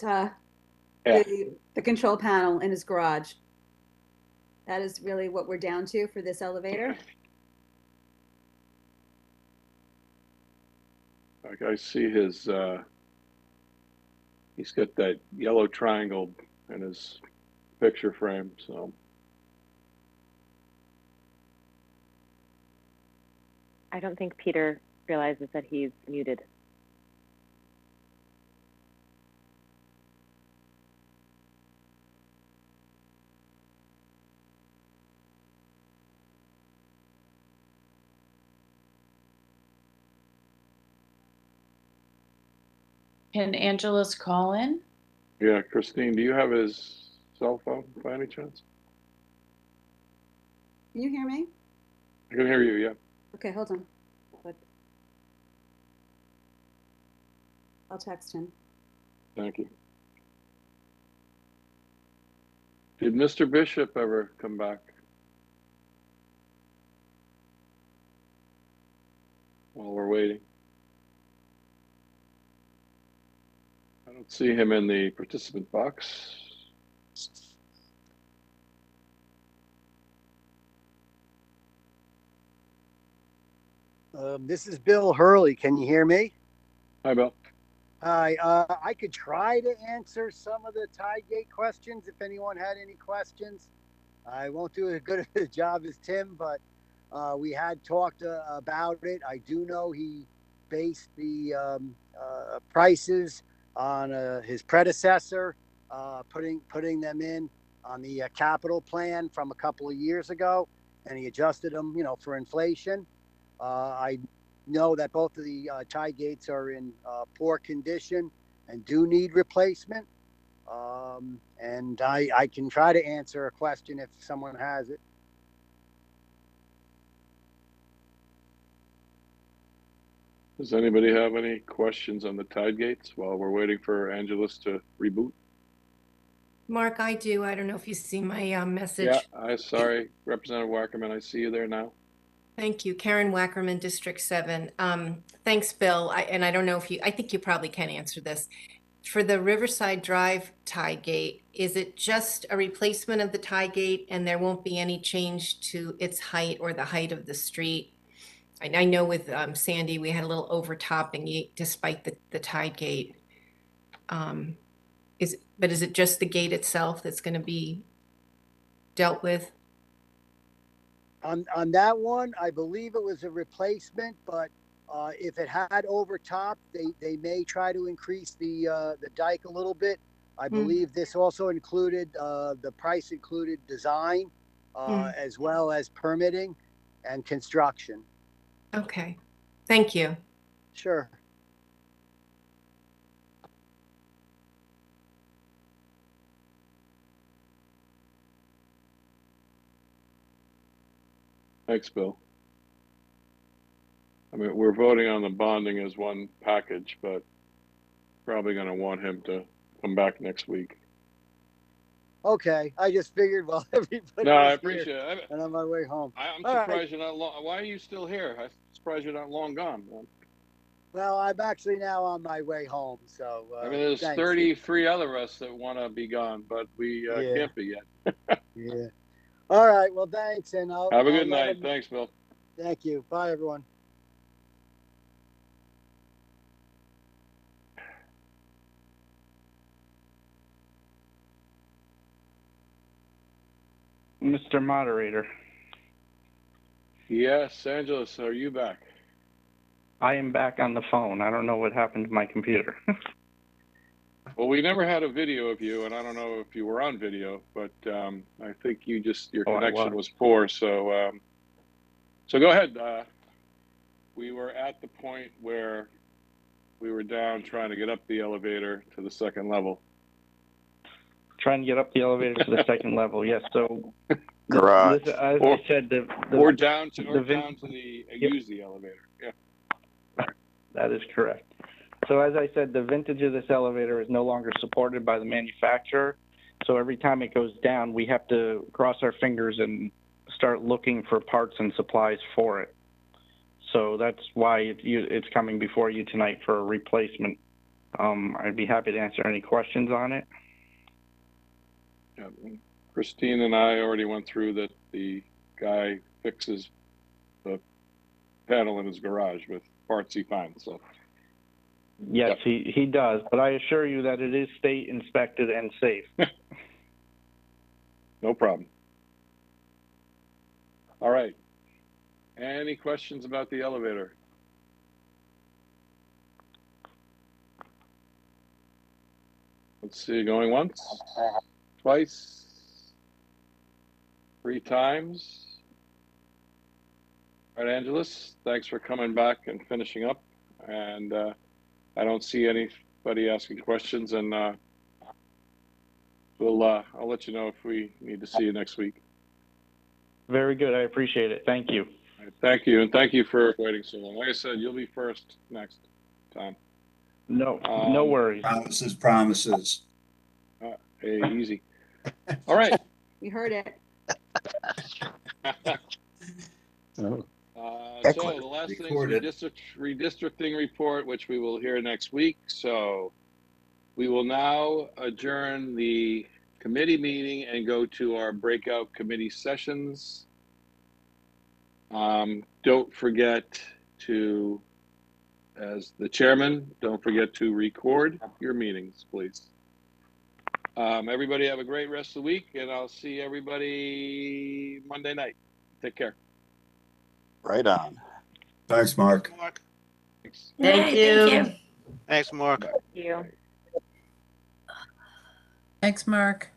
the control panel in his garage. That is really what we're down to for this elevator. Like I see his, he's got that yellow triangle in his picture frame, so. I don't think Peter realizes that he's muted. Can Angelus call in? Yeah, Christine, do you have his cell phone by any chance? Can you hear me? I can hear you, yeah. Okay, hold on. I'll text him. Thank you. Did Mr. Bishop ever come back? While we're waiting. I don't see him in the participant box. This is Bill Hurley. Can you hear me? Hi, Bill. Hi. I could try to answer some of the tie gate questions if anyone had any questions. I won't do as good of a job as Tim, but we had talked about it. I do know he based the prices on his predecessor, putting them in on the capital plan from a couple of years ago, and he adjusted them, for inflation. I know that both of the tie gates are in poor condition and do need replacement. And I can try to answer a question if someone has it. Does anybody have any questions on the tide gates while we're waiting for Angelus to reboot? Mark, I do. I don't know if you see my message. Yeah, sorry, Representative Wackerman, I see you there now. Thank you. Karen Wackerman, District 7. Thanks, Bill. I don't know if I think you probably can answer this. For the Riverside Drive tie gate, is it just a replacement of the tie gate and there won't be any change to its height or the height of the street? I know with Sandy, we had a little overtopping despite the tie gate. But is it just the gate itself that's going to be dealt with? On that one, I believe it was a replacement, but if it had overtopped, they may try to increase the dike a little bit. I believe this also included, the price included design as well as permitting and construction. Okay, thank you. Sure. Thanks, Bill. I mean, we're voting on the bonding as one package, but probably going to want him to come back next week. Okay, I just figured while everybody No, I was appreciate here, it. and on my way home. I'm All surprised right. you're not long. Why are you still here? I'm surprised you're not long gone, man. Well, I'm actually now on my way home, so I mean, there's thanks. 33 other us that want to be gone, but we can't be yet. Yeah. All right. Well, thanks, and I'll Have a good let night. them- Thanks, Bill. Thank you. Bye, everyone. Mr. Moderator. Yes, Angelus, are you back? I am back on the phone. I don't know what happened to my computer. Well, we never had a video of you, and I don't know if you were on video, but I think your connection was poor. So, so go ahead. We were at the point where we were down trying to get up the elevator to the second level. trying to get up the elevator to the second level. Yes. So Garage. as Or- I said, Or down to vin- use the elevator. Yeah. that is correct. So as I said, the vintage of this elevator is no longer supported by the manufacturer. So every time it goes down, we have to cross our fingers and start looking for parts and supplies for it. So that's why it's coming before you tonight for a replacement. I'd be happy to answer any questions on it. Yeah. Christine and I already went through that. The guy fixes the panel in his garage with parts he finds. So Yes, he does, but I assure you that it is state inspected and safe. no problem. All right. Any questions about the elevator? Let's see, going once, twice, 3 times. All right, Angelus, thanks for coming back and finishing up. And I don't see anybody asking questions, and I'll let you know if we need to see you next week. Very good. I appreciate it. Thank you. All right, thank you, and thank you for waiting so long. Like I said, you'll be first next time. No worries. Promises. Hey, easy. All right. We heard it. So the last thing is redistricting report, which we will hear next week. So we will now adjourn the committee meeting and go to our breakout committee sessions. Don't forget to, as the chairman, don't forget to record your meetings, please. Everybody have a great rest of the week, and I'll see everybody Monday night. Take care. Right on. Thanks, Mark. Thanks. Thank you. Thanks, Mark. Thank you. Thanks, Mark.